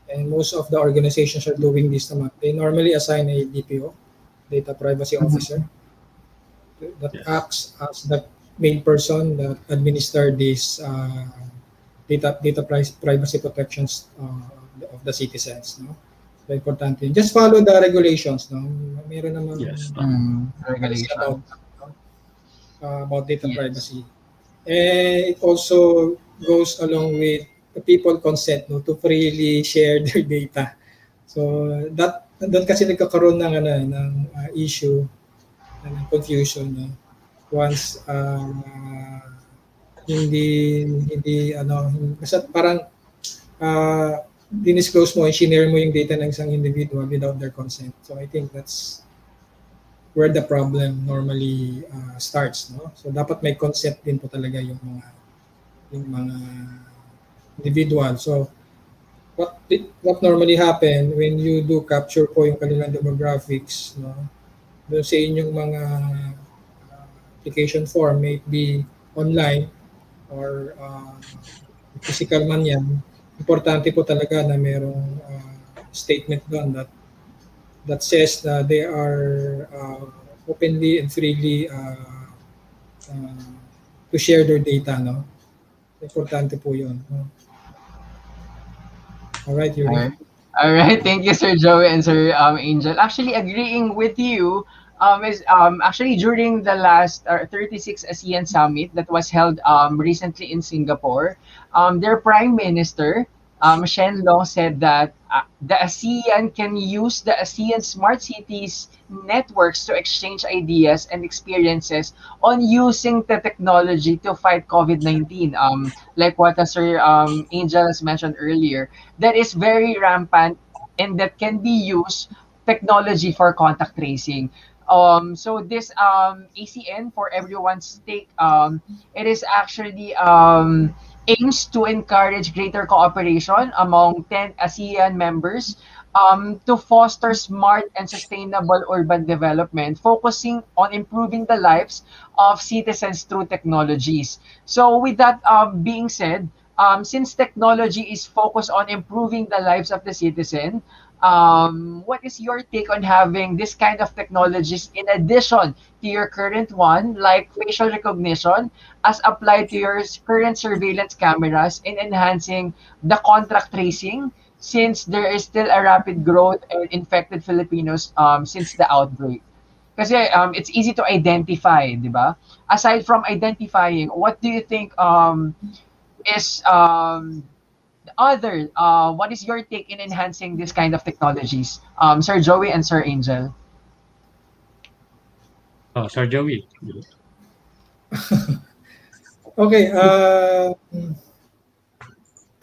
and most of the organizations are doing this naman. They normally assign a DPO, data privacy officer, that acts as the main person that administer these data privacy protections of the citizens. No? So, importante yun. Just follow the regulations, no? Meron namang Yes. policy Regulation. about data Yes. privacy. And it also goes along with the people consent, no, to freely share their data. So that doon kasi nagkakaroon ng issue, ng confusion, no? Once hindi basta parang dinisclose mo, i-share mo yung data ng isang individual without their consent. So I think that's where the problem normally starts, no? So dapat may consent din po talaga yung mga individual. So what normally happen when you do capture po yung kanilang demographics, no? Doon sa inyong mga application form, may it be online or physical man yan, importante po talaga na merong statement doon that says na they are openly and freely uh, to share their data, no? Importante po yun. No? All right, Yuri. Alright. All right. Thank you, Sir Joey and Sir Angel. Actually, agreeing with you. Is actually during the last 36 ASEAN summit that was held recently in Singapore, their Prime Minister Shen Long said that the ASEAN can use the ASEAN Smart Cities networks to exchange ideas and experiences on using the technology to fight COVID-19. Like what Sir Angel has mentioned earlier, that is very rampant and that can be used technology for contact tracing. So this ACN for everyone's take, it is actually aims to encourage greater cooperation among 10 ASEAN members to foster smart and sustainable urban development, focusing on improving the lives of citizens through technologies. So with that being said, since technology is focused on improving the lives of the citizen, what is your take on having this kind of technologies in addition to your current one, like facial recognition, as applied to your current surveillance cameras in enhancing the contact tracing, since there is still a rapid growth in infected Filipinos since the outbreak? Kasi it's easy to identify, di ba? Aside from identifying, what do you think is other, what is your take in enhancing this kind of technologies, Sir Joey and Sir Angel? Sir Joey. Okay, I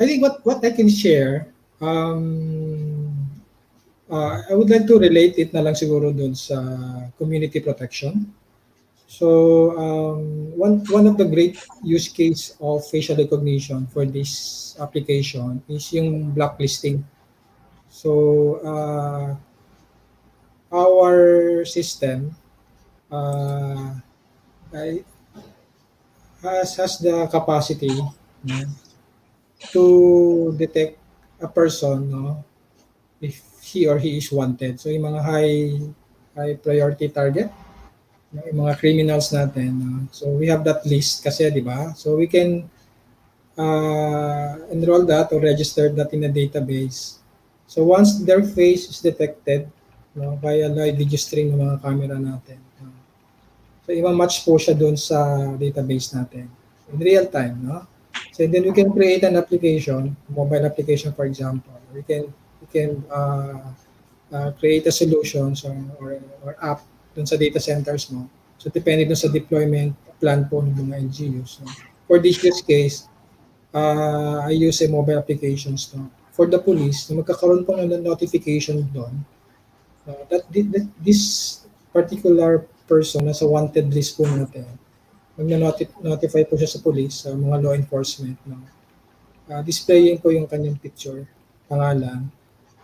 think what I can share, I would like to relate it na lang siguro dun sa community protection. So one of the great use case of facial recognition for this application is yung blacklisting. So our system uh, has the capacity, no, to detect a person, no, if he or he is wanted. So yung mga high priority target, yung mga criminals natin, no? So we have that list kasi, di ba? So we can enroll that or register that in a database. So once their face is detected, no, via live video stream ng mga camera natin, no? So ima-match po siya doon sa database natin in real time, no? So then we can create an application, mobile application for example. We can create a solution or app dun sa data centers mo. So depende dun sa deployment plan po ng mga LGUs. So, for this use case, I use a mobile applications, no. For the police, magkakaroon po ng notification doon that this particular person nasa wanted list po natin. Mag-notify po siya sa police, sa mga law enforcement, no. Displaying po yung kanyang picture, pangalan,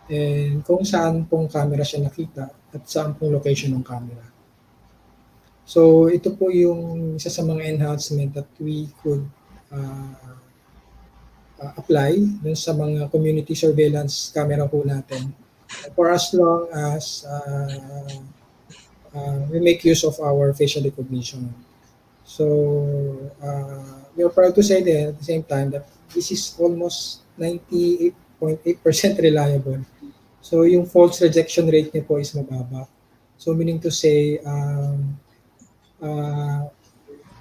and kung saan pong camera siya nakita at saan pong location ng camera. So ito po yung isa sa mga enhancement that we could apply dun sa mga community surveillance camera po natin for as long as we make use of our facial recognition. So we are proud to say that at the same time that this is almost 98.8% reliable. So yung false rejection rate niya po is mababa. So meaning to say,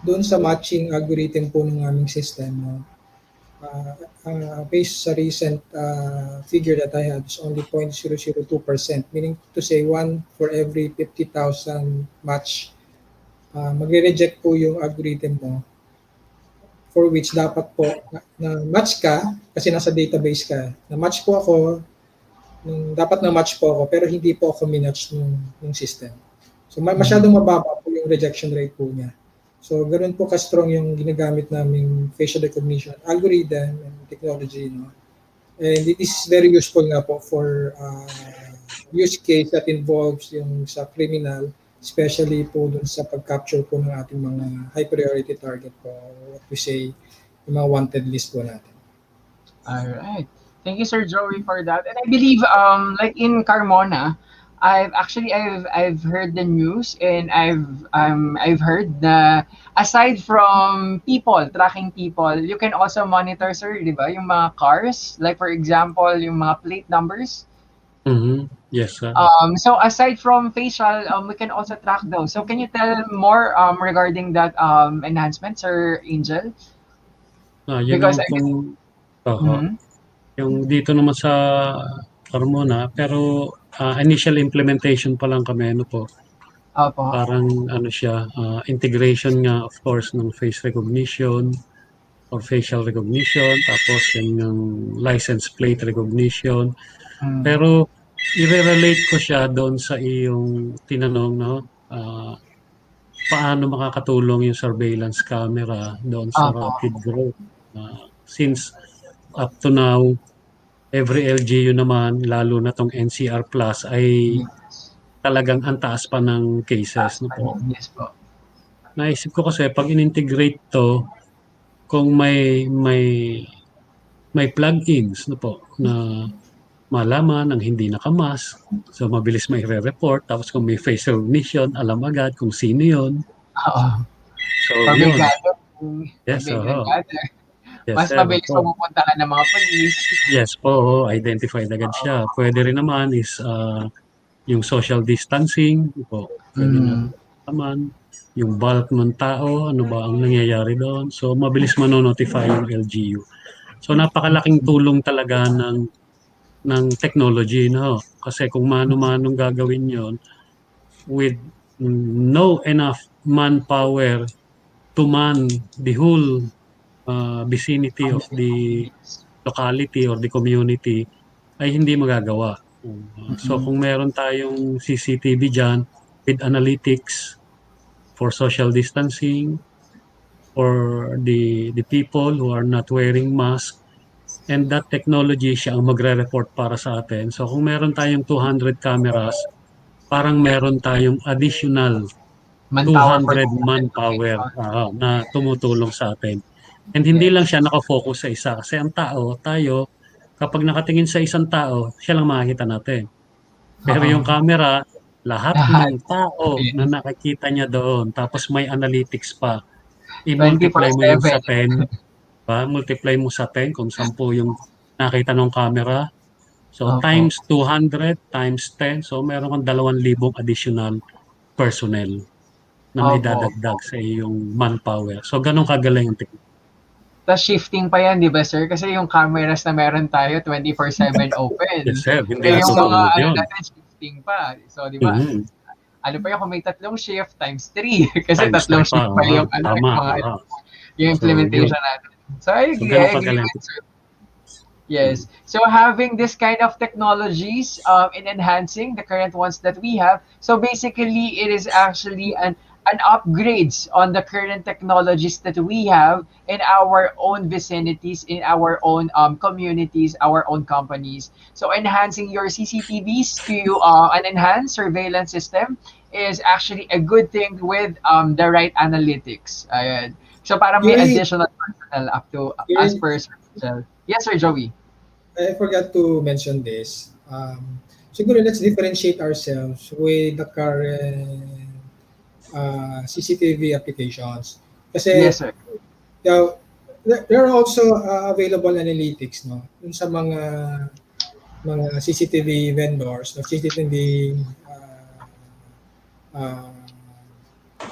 doon sa matching algorithm po ng aming system, no, based sa recent figure that I have is only 0.002%, meaning to say one for every 50,000 match, magre-reject po yung algorithm mo, for which dapat po na match ka kasi nasa database ka. Na match po ako, dapat na match po ako pero hindi po ako minatch ng system. So masyadong mababa po yung rejection rate po niya. So ganoon po ka-strong yung ginagamit naming facial recognition algorithm and technology, no. And this is very useful nga po for use case that involves yung sa criminal, especially po dun sa pag-capture po ng ating mga high priority target po, what we say, yung mga wanted list po natin. All right. Thank you, Sir Joey, for that. And I believe, like in Carmona, I've heard the news, and I've heard na aside from tracking people, you can also monitor, sir, di ba, yung mga cars, like for example, yung mga plate numbers. Yes, sir. So aside from facial, we can also track those. So can you tell more regarding that enhancement, Sir Angel? Yun Because naman I pong, Mhm. yung dito naman sa Carmona, pero initial implementation pa lang kami, ano po, Opo. parang ano siya, integration nga of course ng face recognition or facial recognition, tapos yung license plate recognition. Mm. Pero i-relate ko siya doon sa iyong tinanong, no? Paano makakatulong yung surveillance camera doon sa Opo. rapid growth? Since up to now, every LGU naman, lalo na tong NCR Plus, ay Yes. talagang ang taas pa ng cases. No po? Yes po. Naisip ko kasi pag in-integrate to, kung may plugins no po, na malaman ang hindi nakamask, so mabilis may re-report, tapos kung may face recognition, alam agad kung sino yon. Oo. So Pag may yun, gather, pag yes, may oo. gather, Yes, mas sir, mabilis opo. mapupuntahan ng mga police. Yes po, oo, identified agad siya. Pwede rin naman is yung social distancing po, pwede Mm. natin naman. Yung bulk ng tao, ano ba ang nangyayari doon. So, mabilis manonotify yung LGU. So, napakalaking tulong talaga ng technology, no? Kasi kung mano-manong gagawin yon with no enough manpower to man the whole vicinity of the Yes. locality or the community, ay hindi magagawa. So Mm. kung meron tayong CCTV dyan with analytics for social distancing, for the people who are not wearing mask, and that technology siya ang magre-report para sa atin. So kung meron tayong 200 cameras, parang meron tayong additional Manpower for 200 different manpower locations. na tumutulong sa atin. And hindi lang Yes. siya nakafocus sa isa. Kasi ang tao, tayo, kapag nakatingin sa isang tao, siya lang makikita natin. Pero Oo. yung camera, lahat Lahat. ng tao na Yes. nakikita niya doon, tapos may analytics pa, i-multiply mo yun 24/7. sa 10, ba? Multiply mo sa 10 kung 10 yung nakita ng camera. So Opo. times 200 times 10, so meron kang 2,000 additional personnel na may Opo. dadagdag sa iyong manpower. So ganun kagaling ang technology. Tas shifting pa yan, di ba, sir? Kasi yung cameras na meron tayo, 24/7 Yes open. sir, hindi Eh, yung mga natutulog ano yun. natin, shifting pa. So, di ba, Mhm. ano pa yun, kung may tatlong shift, times 3. Kasi Times 3 tatlong pa, shift pa yung, ano, tama. yung mga, yung So yun. implementation natin. So, So I ganun agree kagaling. with sir. Yes. So having this kind of technologies in enhancing the current ones that we have, so basically it is actually an upgrades on the current technologies that we have in our own vicinities, in our own communities, our own companies. So enhancing your CCTVs to an enhanced surveillance system is actually a good thing with the right analytics. Ayan. So para may Joey, additional personnel up to as Joey, per Sir. Yes, Sir Joey. I forgot to mention this. Siguro let's differentiate ourselves with the current CCTV applications. Kasi Yes, sir. there are also available analytics, no, dun sa mga mga CCTV vendors or CCTV uh,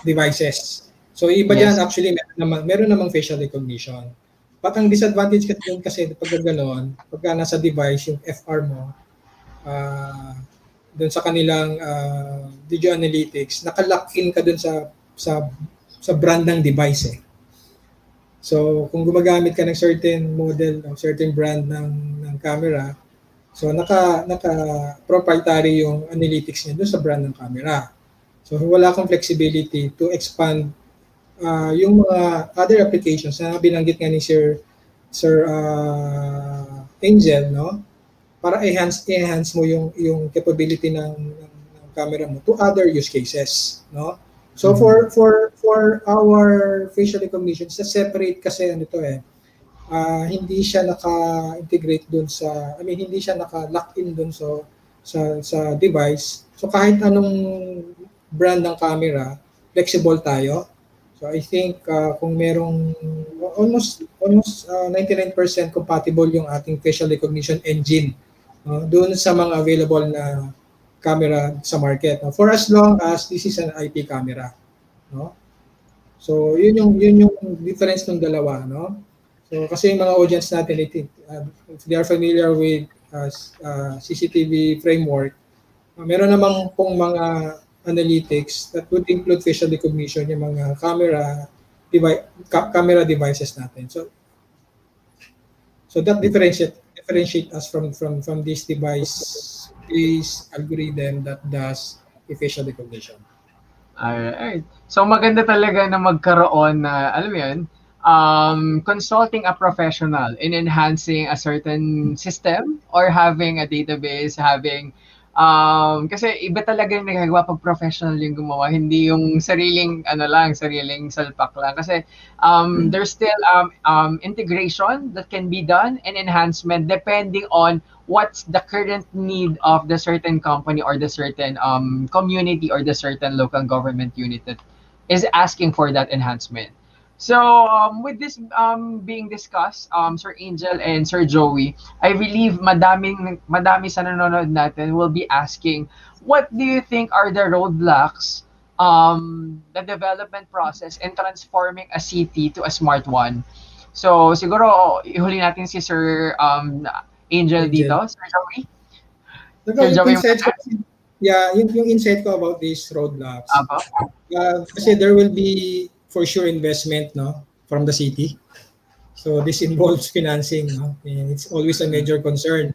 devices. So iba Yes. diyan actually meron namang facial recognition. But ang disadvantage doon kasi pag gano'n, pagka nasa device yung FR mo, uh, doon sa kanilang video analytics, naka-lock in ka doon sa sa brand ng device eh. So kung gumagamit ka ng certain model o certain brand ng camera, so naka proprietary yung analytics niya doon sa brand ng camera. So wala kang flexibility to expand yung mga other applications na binanggit nga ni Sir Angel, no? Para enhance mo yung capability ng camera mo to other use cases, no? So for our facial recognition, sa separate kasi ano to eh, hindi siya naka-integrate doon sa, I mean hindi siya naka-lock in doon sa device. So kahit anong brand ng camera, flexible tayo. So I think kung merong almost 99% compatible yung ating facial recognition engine doon sa mga available na camera sa market. For as long as this is an IP camera, no? So yun yung difference ng dalawa, no? So kasi yung mga audience natin, I think, if they are familiar with CCTV framework, meron namang pong mga analytics that would include facial recognition, yung mga camera devices natin. So that differentiate us from this device-based algorithm that does a facial recognition. Alright. So maganda talaga na magkaroon na, alam mo yun, consulting a professional in enhancing a certain system or having a database, having kasi iba talaga yung nagagawa pag professional yung gumawa, hindi yung sariling salpak lang. Kasi there's still integration that can be done and enhancement depending on what's the current need of the certain company or the certain community or the certain local government unit that is asking for that enhancement. So with this being discussed, Sir Angel and Sir Joey, I believe madami sa nanonood natin will be asking, what do you think are the roadblocks, the development process in transforming a city to a smart one? So siguro ihuli natin si Sir Angel dito, Sir Joey. Sir Yung Joey, insight ko, yung insight ko about these roadblocks, Apo. kasi there will be for sure investment, no, from the city. So this involves financing, no, and it's always a major concern.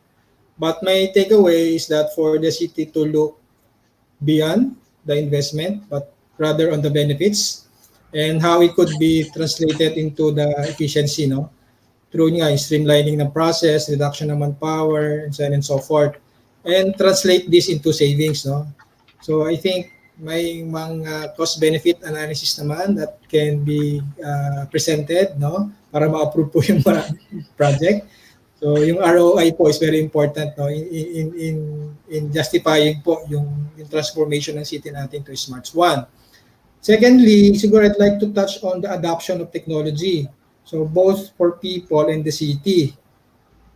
But my takeaway is that for the city to look beyond the investment, but rather on the benefits and how it could be translated into the efficiency, no, through nga streamlining ng process, reduction ng manpower, and so on and so forth, and translate this into savings, no. So I think may mga cost-benefit analysis naman that can be presented, no, para ma-approve po yung project. So yung ROI po is very important, no, in justifying po yung transformation ng city natin to a smart one. Secondly, siguro I'd like to touch on the adoption of technology. So both for people and the city.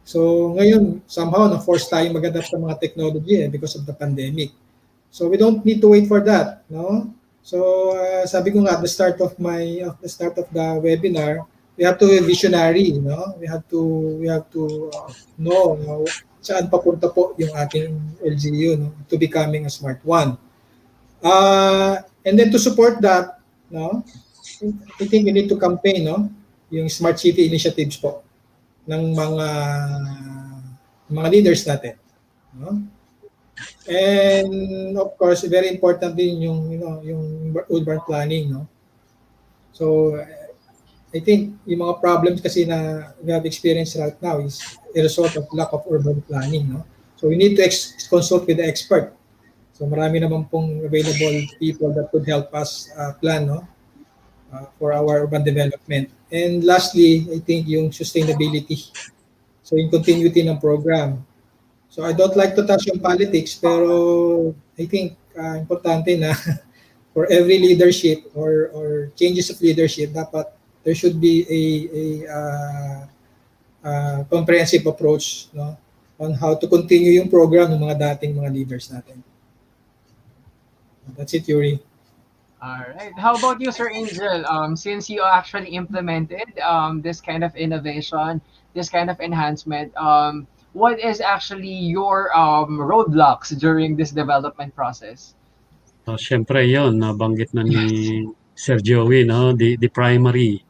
So ngayon, somehow na-force tayo mag-adapt sa mga technology because of the pandemic. So we don't need to wait for that, no? So sabi ko nga at the start of the webinar, we have to be visionary, no? We have to know, saan papunta po yung ating LGU, no, to becoming a smart one. And then to support that, no, I think we need to campaign, no, yung smart city initiatives po ng mga leaders natin, no? And of course, very important din yung urban planning, no? So I think yung mga problems kasi na we have experienced right now is a result of lack of urban planning, no? So we need to consult with the expert. So marami naman pong available people that could help us plan, no, for our urban development. And lastly, I think yung sustainability. So yung continuity ng program. So I don't like to touch on politics, pero I think importante na for every leadership or changes of leadership, dapat there should be a comprehensive approach, no, on how to continue yung program ng mga dating mga leaders natin. That's it, Yuri. All right. How about you, Sir Angel? Since you actually implemented this kind of innovation, this kind of enhancement, what is actually your roadblocks during this development process? Siyempre yon nabanggit na ni Sir Joey, no? The primary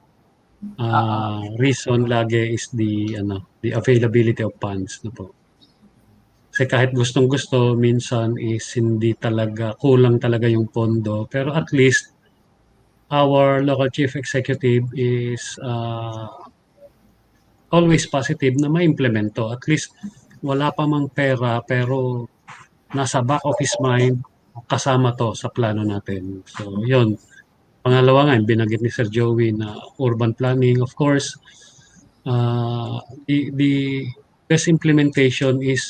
Uh-uh. reason lagi is the availability of funds, no po. Kasi kahit gustong-gusto, minsan is hindi talaga, kulang talaga yung pondo. Pero at least, our local chief executive is always positive na ma-implement to. At least, wala pa mang pera, pero nasa back of his mind, kasama to sa plano natin. So, yun. Pangalawa nga, yung binanggit ni Sir Joey na urban planning, of course, the best implementation is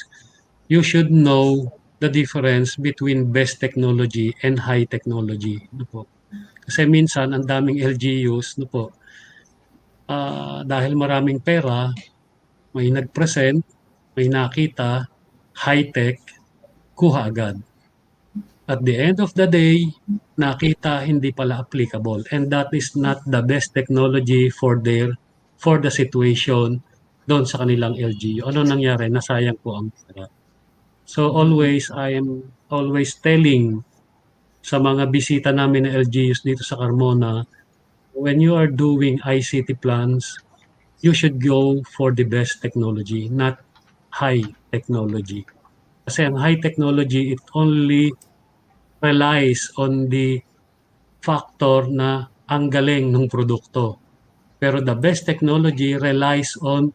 you should know the difference between best technology and high technology. No po. Kasi minsan, ang daming LGUs, no po, dahil maraming pera, may nag-present, may nakita, high-tech, kuha agad. At the end of the day, nakita hindi pala applicable, and that is not the best technology for the situation doon sa kanilang LGU. Ano nangyari? Nasayang po ang pera. So always, I am always telling sa mga bisita namin na LGUs dito sa Carmona, when you are doing ICT plans, you should go for the best technology, not high technology. Kasi ang high technology, it only relies on the factor na ang galing ng produkto. Pero the best technology relies on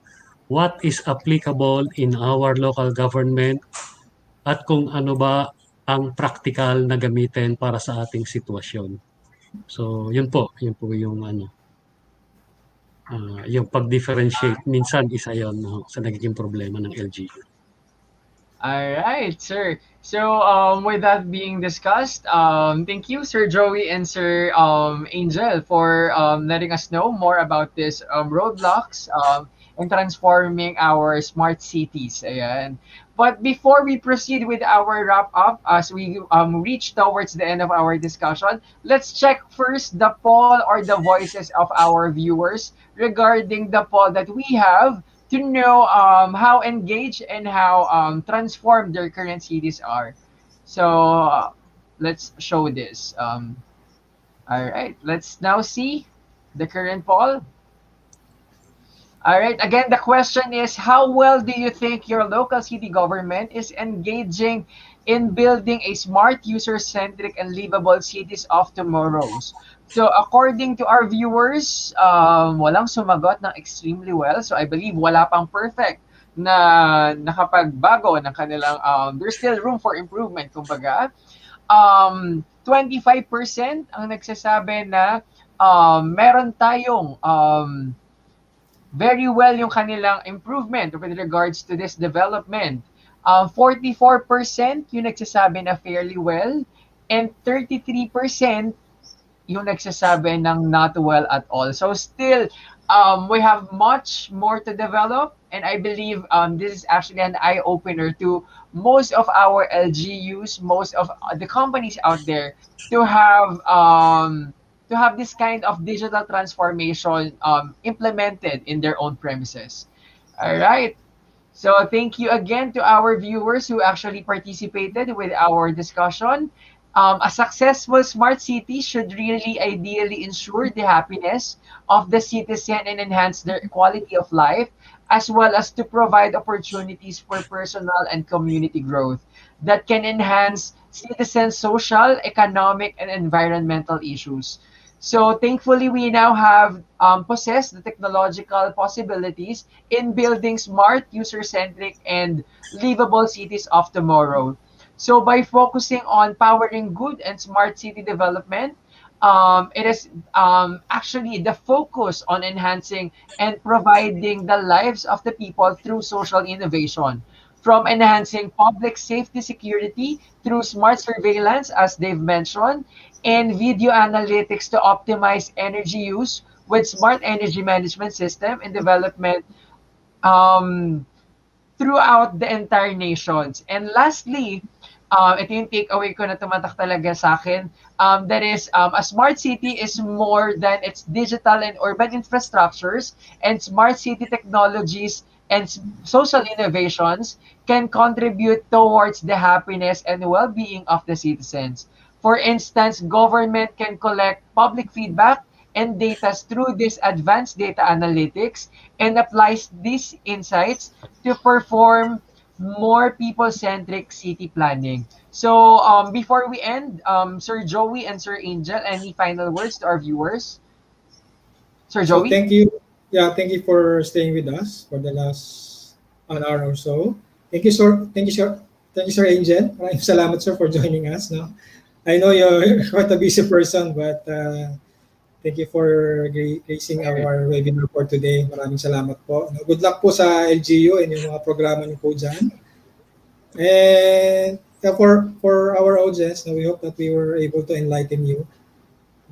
what is applicable in our local government at kung ano ba ang practical na gamitin para sa ating sitwasyon. So, yun po yung yung pag-differentiate. Minsan isa yon, no, sa nagiging problema ng LGU. All right, sir. So, with that being discussed, thank you, Sir Joey and Sir Angel, for letting us know more about this roadblocks and transforming our smart cities. Ayan. But before we proceed with our wrap up, as we reach towards the end of our discussion, let's check first the poll or the voices of our viewers regarding the poll that we have to know how engaged and how transformed their current cities are. So let's show this. All right, let's now see the current poll. All right, again, the question is, how well do you think your local city government is engaging in building a smart, user-centric, and livable cities of tomorrows? So according to our viewers, walang sumagot ng extremely well. So I believe wala pang perfect na nakapagbago ng kanilang, there's still room for improvement, kumbaga. 25% ang nagsasabi na meron tayong very well yung kanilang improvement with regards to this development. 44% yung nagsasabi na fairly well, and 33% yung nagsasabi ng not well at all. So still, we have much more to develop, and I believe this is actually an eye-opener to most of our LGUs, most of the companies out there to have this kind of digital transformation implemented in their own premises. All right. So thank you again to our viewers who actually participated with our discussion. A successful smart city should really ideally ensure the happiness of the citizen and enhance their quality of life, as well as to provide opportunities for personal and community growth that can enhance citizens' social, economic, and environmental issues. So thankfully, we now have possessed the technological possibilities in building smart, user-centric, and livable cities of tomorrow. So by focusing on powering good and smart city development, it is actually the focus on enhancing and providing the lives of the people through social innovation, from enhancing public safety security through smart surveillance, as they've mentioned, and video analytics to optimize energy use with smart energy management system and development. Um, throughout the entire nations. And lastly, ito yung takeaway ko na tumatak talaga sa akin. That is, a smart city is more than its digital and urban infrastructures, and smart city technologies and social innovations can contribute towards the happiness and well-being of the citizens. For instance, government can collect public feedback and data through this advanced data analytics and applies these insights to perform more people-centric city planning. So before we end, Sir Joey and Sir Angel, any final words to our viewers? Sir So Joey? thank you. Yeah, thank you for staying with us for the last an hour or so. Thank you, sir. Thank you, sir. Thank you, Sir Angel. Maraming salamat, sir, for joining us. No, I know you're quite a busy person, but thank you for gracing our webinar for today. Maraming salamat po. No, good luck po sa LGU and yung mga programa niyo po dyan. And yeah, for our audience, no, we hope that we were able to enlighten you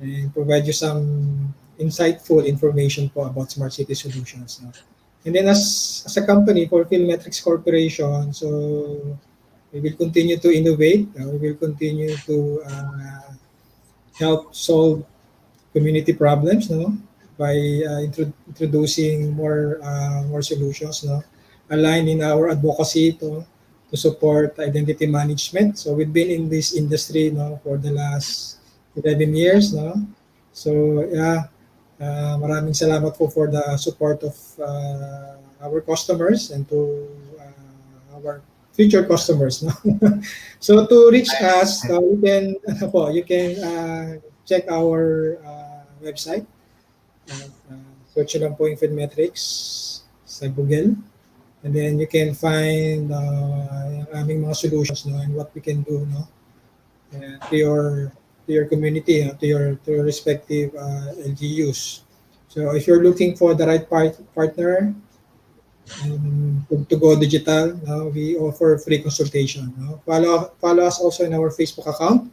and provide you some insightful information po about smart city solutions. No? And then as a company for Filmetrics Corporation, so we will continue to innovate. We will continue to help solve community problems, no, by introducing more solutions, no, aligned in our advocacy to support identity management. So we've been in this industry, no, for the last 11 years, no. So yeah, maraming salamat po for the support of our customers and to our future customers, no. So to reach us, you can check our website. Search lang po yung Filmetrics sa Google. And then you can find yung aming mga solutions, no, and what we can do, no, to your community, to your respective LGUs. So if you're looking for the right partner to go digital, we offer free consultation. No? Follow us also in our Facebook account.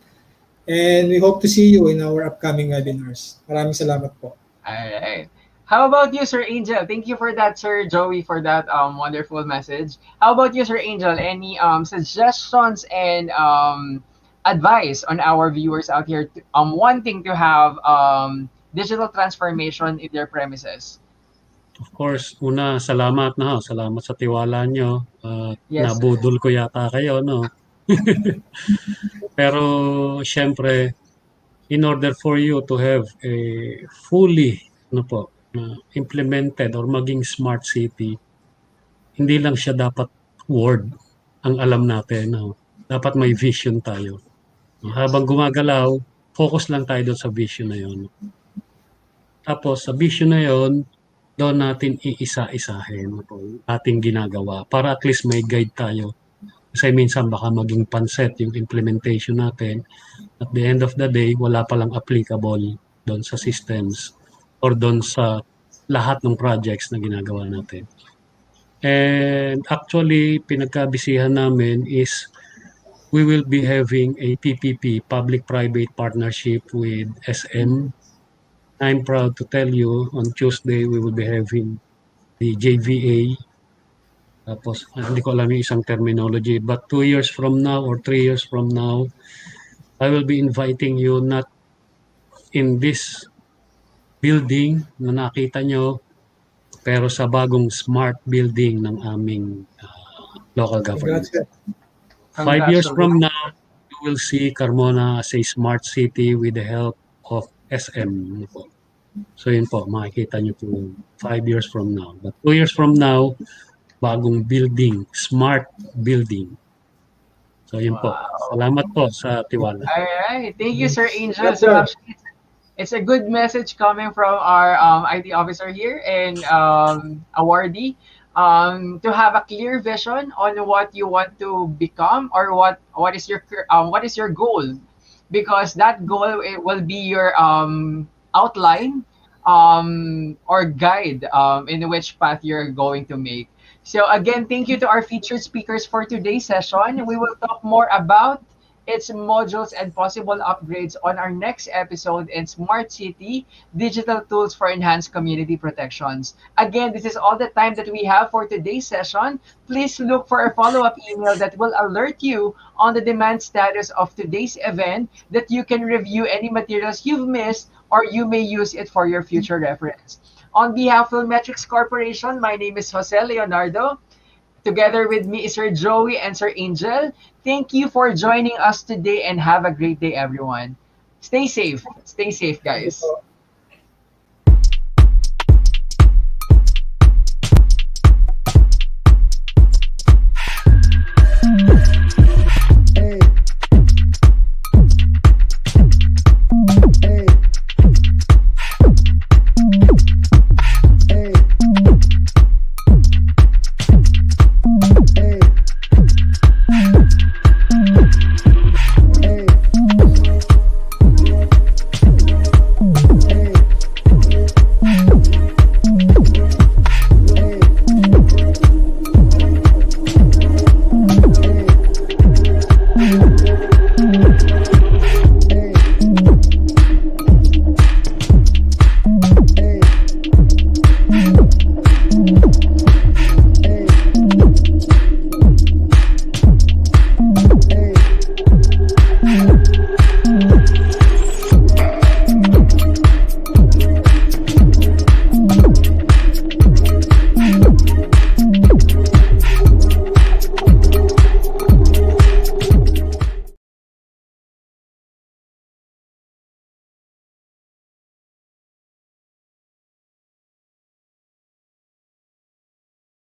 And we hope to see you in our upcoming webinars. Maraming salamat po. All right. How about you, Sir Angel? Thank you for that, Sir Joey, for that wonderful message. How about you, Sir Angel? Any suggestions and advice on our viewers out here wanting to have digital transformation in their premises? Of course, una, salamat na. Salamat sa tiwala nyo. Yes, sir. Nabudol ko yata kayo, no? Pero, syempre, in order for you to have a fully, implemented or maging smart city, hindi lang siya dapat word ang alam natin. No? Dapat may vision tayo. Habang gumagalaw, focus lang tayo doon sa vision na yon. Tapos, sa vision na yon, doon natin iisa-isahin ating ginagawa para at least may guide tayo. Kasi minsan baka maging panset yung implementation natin. At the end of the day, wala palang applicable doon sa systems or doon sa lahat ng projects na ginagawa natin. And actually, pinagkabisihan namin is we will be having a PPP, Public-Private Partnership with SM. I'm proud to tell you, on Tuesday, we will be having the JVA. Tapos, hindi ko alam yung isang terminology. But 2 years from now or 3 years from now, I will be inviting you not in this building na nakita nyo, pero sa bagong smart building ng aming local government. 5 years from now, you will see Carmona as a smart city with the help of SM. So yun po, makikita nyo po 5 years from now. But 2 years from now, bagong building, smart building. So yun po. Salamat po sa tiwala. All right. Thank you, Sir Angel. So actually, it's a good message coming from our IT officer here and awardee to have a clear vision on what you want to become or what is your goal, because that goal will be your outline or guide in which path you're going to make. So again, thank you to our featured speakers for today's session. We will talk more about its modules, and possible upgrades on our next episode in Smart City, digital tools for enhanced community protections. Again, this is all the time that we have for today's session. Please look for a follow-up email that will alert you on the demand status of today's event, that you can review any materials you've missed, or you may use it for your future reference. On behalf of Metrics Corporation, my name is Jose Leonardo. Together with me is Sir Joey and Sir Angel. Thank you for joining us today and have a great day, everyone. Stay safe. Stay safe, Thank you guys. po.